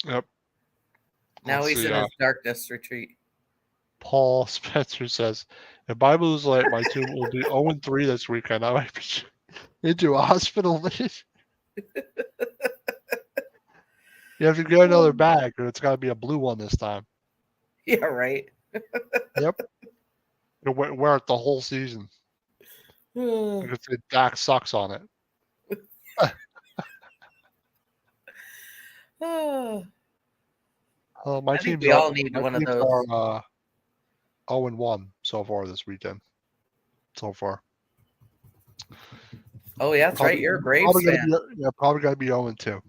Yep. Now he's in his darkness retreat. Paul Spencer says, "If I lose late, my team will be 0-3 this weekend. I might be into a hospital visit." You have to get another bag, or it's got to be a blue one this time. Yeah, right. Yep. You'll wear it the whole season. You could say Dak sucks on it. My team's we all need one of those. Are 0-1 so far this weekend. So far. Oh yeah, that's right. You're a Braves fan. Probably got to be 0-2.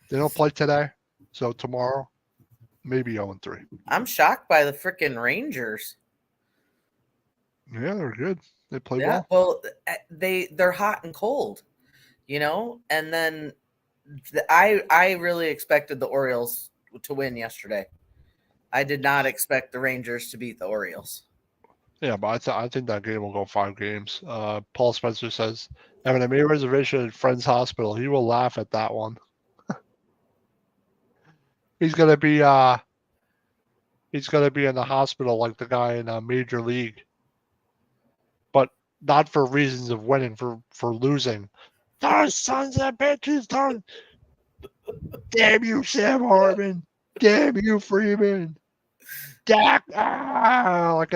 They don't play today, so tomorrow maybe 0-3. I'm shocked by the freaking Rangers. Yeah, they're good. They play well. Well, They're hot and cold, and then I really expected the Orioles to win yesterday. I did not expect the Rangers to beat the Orioles. Yeah, but I think that game will go 5 games. Paul Spencer says, having a mere reservation at Friends Hospital. He will laugh at that one. He's gonna be in the hospital like the guy in Major League, but not for reasons of winning, for losing. Those sons of bitches! Don't damn you, Sam Hartman! Damn you, Freeman! Dak! Like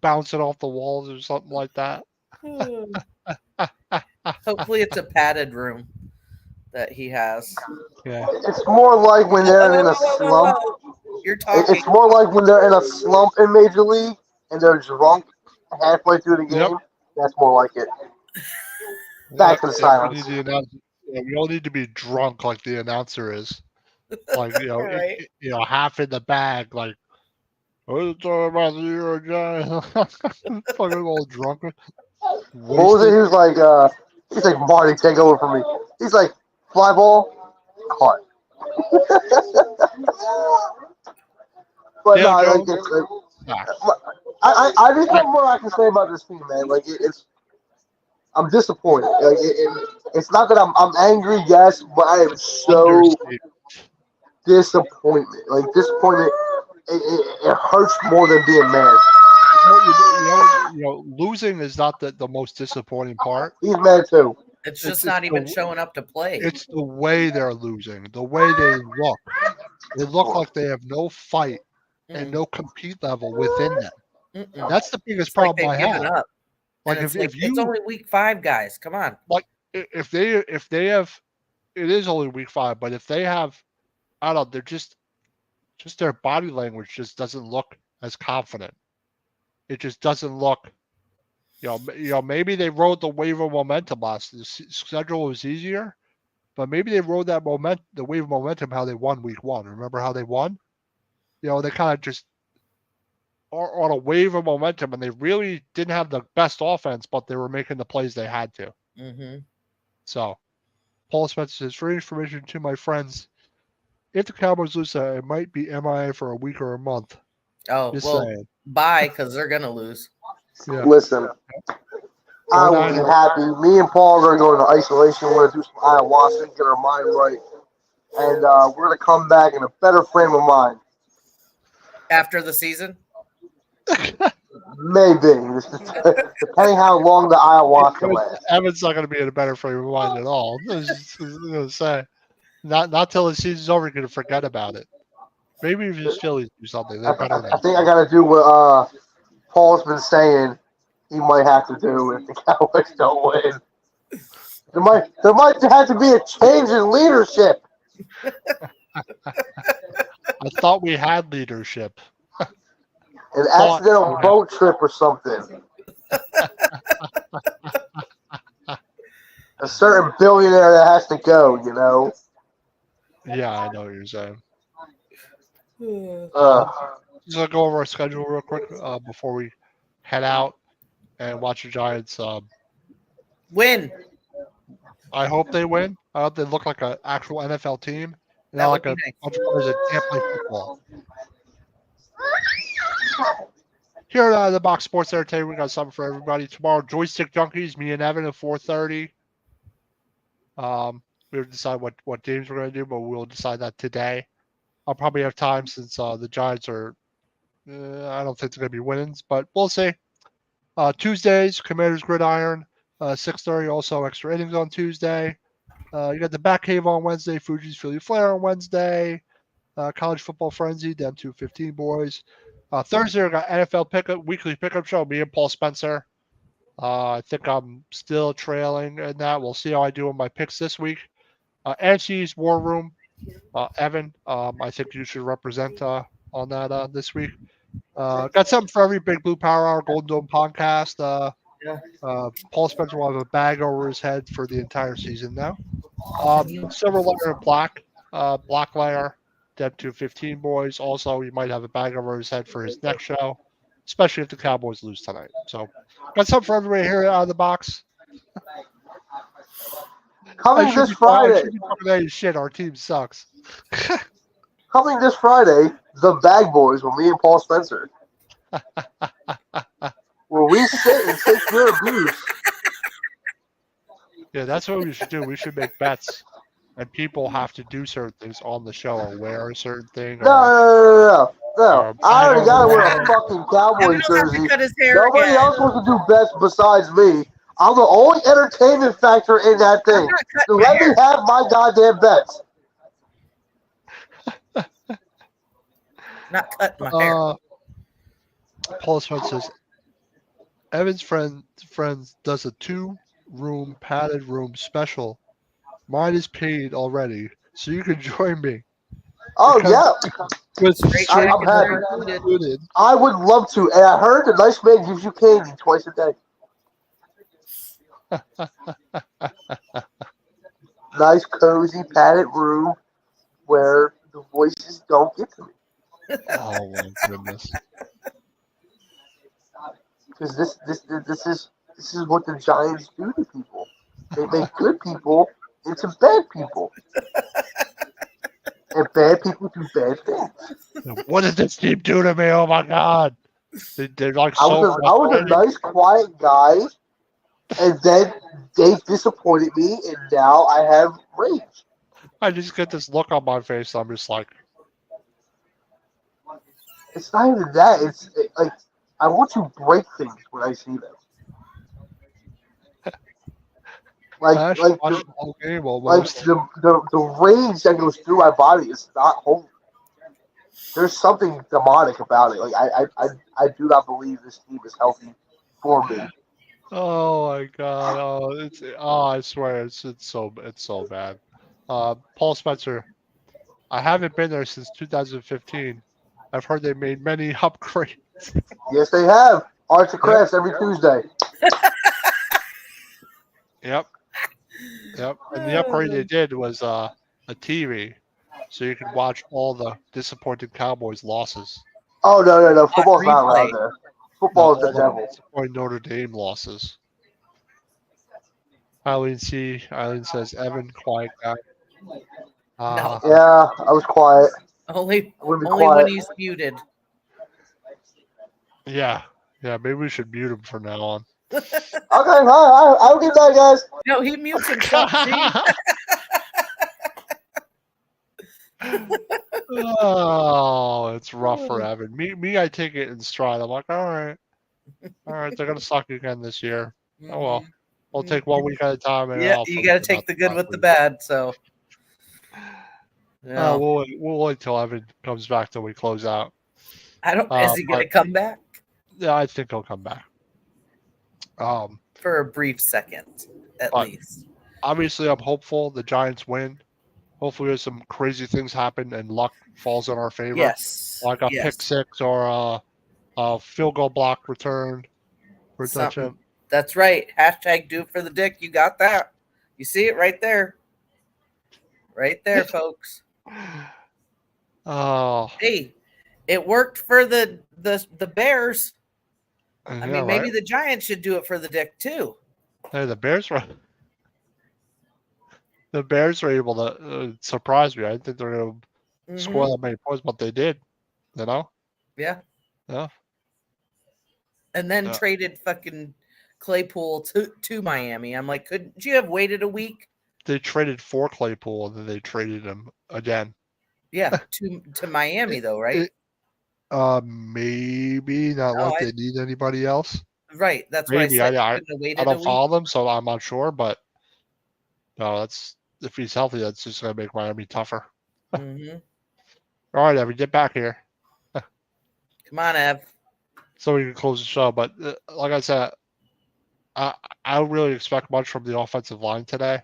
bouncing off the walls or something like that. Hopefully, it's a padded room that he has. Yeah. It's more like when they're in a slump. You're talking. It's more like when they're in a slump in Major League and they're drunk halfway through the game. Yep. That's more like it. Back to the silence. We all need to be drunk like the announcer is. Like, Right. half in the bag, like, we're talking about the Euro Giants. Fucking all drunk. What was it? He was like, he's like, Marty, take over for me. He's like, fly ball, caught. But Yeah, no, Joe. like, I just have more I can say about this team, man. Like, I'm disappointed. Like, it's not that I'm angry, yes, but I am so disappointed. Like, disappointment, it hurts more than being mad. Losing is not the most disappointing part. He's mad too. It's just not even showing up to play. It's the way they're losing, the way they look. They look like they have no fight and no compete level within them. That's the biggest problem I have. Up. Like it's only week 5, guys. Come on. Like if they have, it is only week 5, but if they have, I don't know, they're just their body language just doesn't look as confident. It just doesn't look. Maybe they rode the wave of momentum last. The schedule was easier, but maybe they rode that the wave of momentum how they won week 1. Remember how they won? They kind of just are on a wave of momentum, and they really didn't have the best offense, but they were making the plays they had to. Mm-hmm. So, Paul Spencer says, for information to my friends, if the Cowboys lose, it might be MIA for a week or a month. Oh, Just well, saying. bye, because they're going to lose. Yeah. Listen, I will be happy. Me and Paul are going to go into isolation. We're going to do some ayahuasca, get our mind right. And we're going to come back in a better frame of mind. After the season? Maybe. Depending how long the ayahuasca lasts. Evan's not going to be in a better frame of mind at all. I was just going to say. Not till the season's over, you're going to forget about it. Maybe if the Phillies do something, they're better than I think I got to do what Paul's been saying he might have to do if the Cowboys don't win. There might have to be a change in leadership. I thought we had leadership. An accidental boat trip or something. A certain billionaire that has to go, Yeah, I know what you're saying. Just gonna go over our schedule real quick before we head out and watch the Giants win. I hope they win. I hope they look like an actual NFL team, not like a bunch of players that can't play football. Here at the Box Sports Entertainment, we got something for everybody. Tomorrow, Joystick Junkies, me and Evan at 4:30. We have to decide what games we're going to do, but we'll decide that today. I'll probably have time since the Giants are, I don't think they're going to be winnings, but we'll see. Tuesdays, Commanders Gridiron, 6:30, also extra innings on Tuesday. You got the Batcave on Wednesday, Fuji's Philly Flair on Wednesday, College Football Frenzy, them 2:15 boys. Thursday, I got NFL weekly pickup show, me and Paul Spencer. I think I'm still trailing in that. We'll see how I do on my picks this week. Angie's War Room, Evan, I think you should represent on that this week. Got something for every Big Blue Power Hour Golden Dome podcast. Paul Spencer will have a bag over his head for the entire season now. Silver Layer and Black Layer, Deb 215 boys. Also, he might have a bag over his head for his next show, especially if the Cowboys lose tonight. So, got something for everybody here out of the box. Coming this Friday. I should be talking that shit. Our team sucks. Coming this Friday, the Bag Boys with me and Paul Spencer. Where we sit and take your abuse. Yeah, that's what we should do. We should make bets, and people have to do certain things on the show or wear a certain thing. No. Or I already got to wear a or- fucking Cowboys Kevin will have to jersey. cut his hair Nobody again. else wants to do bets besides me. I'm the only entertainment factor in that I'm thing. not cutting So my let me hair. have my goddamn bets. Not cutting my hair. Paul Smith says, Evan's friends does a 2-room padded room special. Mine is paid already, so you can join me. Oh, yeah. With Straight straight I'm jackets happy. are included. included. I would love to. And I heard the nice man gives you candy twice a day. Nice, cozy, padded room where the voices don't get to me. Oh my goodness. Because this is what the Giants do to people. They make good people into bad people. And bad people do bad things. What did this team do to me? Oh my god. They're like I so was a nice, quiet guy, and then they disappointed me, and now I have rage. I just get this look on my face. I'm just like, It's not even that. It's like I want to break things when I see them. I should watch the whole game almost. the rage that goes through my body is not holy. There's something demonic about it. Like I do not believe this team is healthy for me. Oh my god! I swear it's so bad. Paul Spencer, I haven't been there since 2015. I've heard they made many upgrades. Yes, they have arts and crafts every Tuesday. Yep. And the upgrade they did was a TV, so you could watch all the disappointed Cowboys losses. Oh no! Football's not replay. allowed there. Football is the All devil. disappointed Notre Dame losses. Eileen says, Evan, quiet guy. No. Yeah, I was quiet. Only I wouldn't be when quiet. he's muted. Yeah, maybe we should mute him from now on. Okay, all right. I'll get that, guys. No, he mutes himself. See? Oh, it's rough for Evan. Me, I take it in stride. I'm like, all right, they're gonna suck again this year. Oh well, we'll take 1 week at a time. And Yeah, I'll you got to forget take about the good with the week. bad. So, yeah. We'll wait till Evan comes back till we close out. I don't. Is he going to come back Yeah, I think he'll come back. for a brief second, at But- least? Obviously, I'm hopeful the Giants win. Hopefully, there's some crazy things happen and luck falls in our favor. Yes. Like a yes. pick six or a field goal block return for a Something. touchdown. That's right. Hashtag do it for the dick. You got that. You see it right there. Right there, folks. Oh, Hey, it worked for the Bears. I yeah, mean, maybe right? the Giants should do it for the dick too. Hey, the Bears were able to surprise me. I didn't think they're going to score that many points, but they did. You know? Yeah. Yeah. And then Yeah. traded fucking Claypool to Miami. I'm like, couldn't you have waited a week? They traded for Claypool and then they traded him again. Yeah, to Miami though, right? Maybe not No, like they need anybody else. Right. That's Maybe. why I said I you couldn't have waited I a don't week. follow them, so I'm not sure. But no, that's if he's healthy, that's just gonna make Miami tougher. Mm-hmm. All right, Evan, get back here Come on, Ev. so we can close the show. But like I said, I don't really expect much from the offensive line today.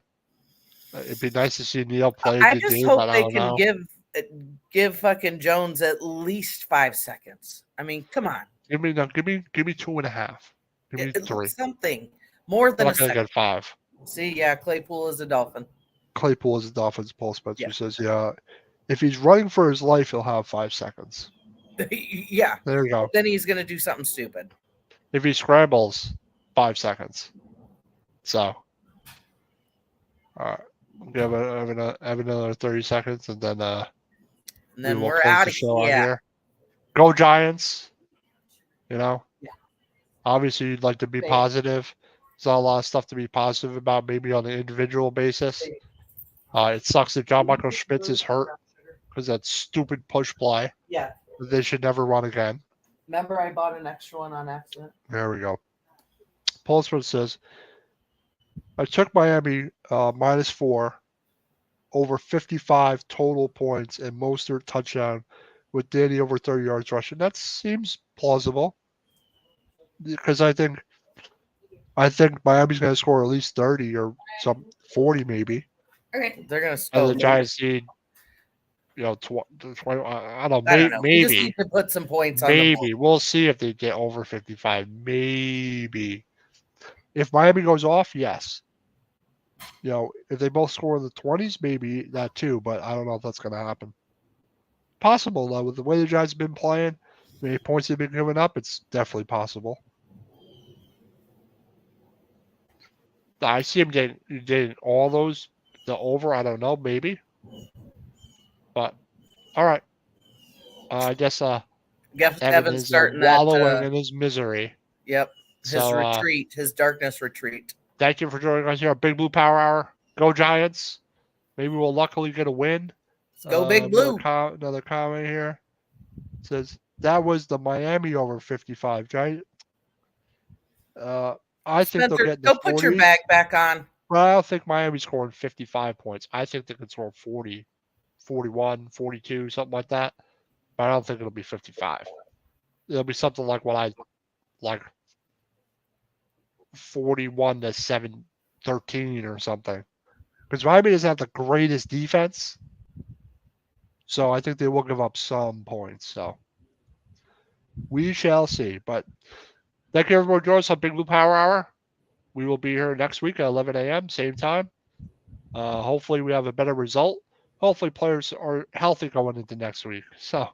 It'd be nice to see Neil play. I the just game, hope but I they don't can know. give fucking Jones at least 5 seconds. I mean, come on. Give me 2.5. Give me 3. Something more I'm than a not gonna second. get 5. See, yeah, Claypool is a Dolphin. Claypool is a Dolphins. Paul Spencer Yeah. says, yeah, if he's running for his life, he'll have 5 seconds. Yeah. There you go. Then he's gonna do something stupid. If he scrambles, 5 seconds. So, All right. Have another 30 seconds, and then And we then will we're close out the of show on here. here. Go Giants. You know? Yeah. Obviously, you'd like to be Same. positive. There's not a lot of stuff to be positive about, maybe on an individual basis. It sucks that John Michael Schmitz is hurt because that stupid push play. Yeah. They should never run again. Remember, I bought an extra one on accident. There we go. Pulsford says, I took Miami -4 over 55 total points and Mostert touchdown with Danny over 30 yards rushing. That seems plausible because I think Miami's going to score at least 30 or some 40 maybe. Okay. They're gonna. And the Giants need, 20. I don't know. I don't know. We just Maybe. need to put some points on the board. Maybe we'll see if they get over 55. Maybe if Miami goes off, yes. If they both score in the 20s, maybe that too. But I don't know if that's going to happen. Possible though, with the way the Giants have been playing, the many points they've been giving up, it's definitely possible. I see him getting all those. The over, I don't know, maybe. But all right. I guess Evan is starting wallowing in his misery. Yep. His retreat, his darkness retreat. Thank you for joining us here on Big Blue Power Hour. Go Giants. Maybe we'll luckily get a win. Let's go Big Blue. Another comment here. It says, that was the Miami over 55. Giant. I think they'll get the 40. Put your bag back on. Well, I don't think Miami's scoring 55 points. I think they can score 40, 41, 42, something like that. But I don't think it'll be 55. It'll be something like 41 to 7-13 or something. Because Miami doesn't have the greatest defense. So I think they will give up some points. So we shall see. But thank you everyone for joining us on Big Blue Power Hour. We will be here next week at 11 a.m. same time. Hopefully we have a better result. Hopefully players are healthy going into next week. So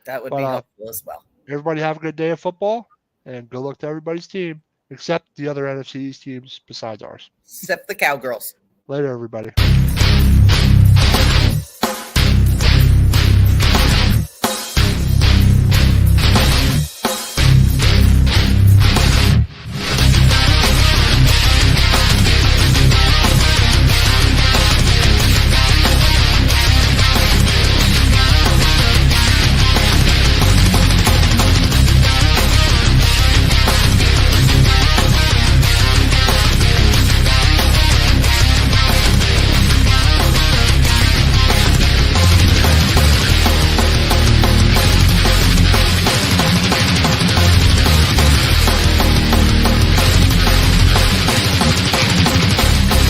that would be helpful as well. Everybody have a good day of football, and good luck to everybody's team, except the other NFC East teams besides ours. Except the Cowgirls. Later, everybody.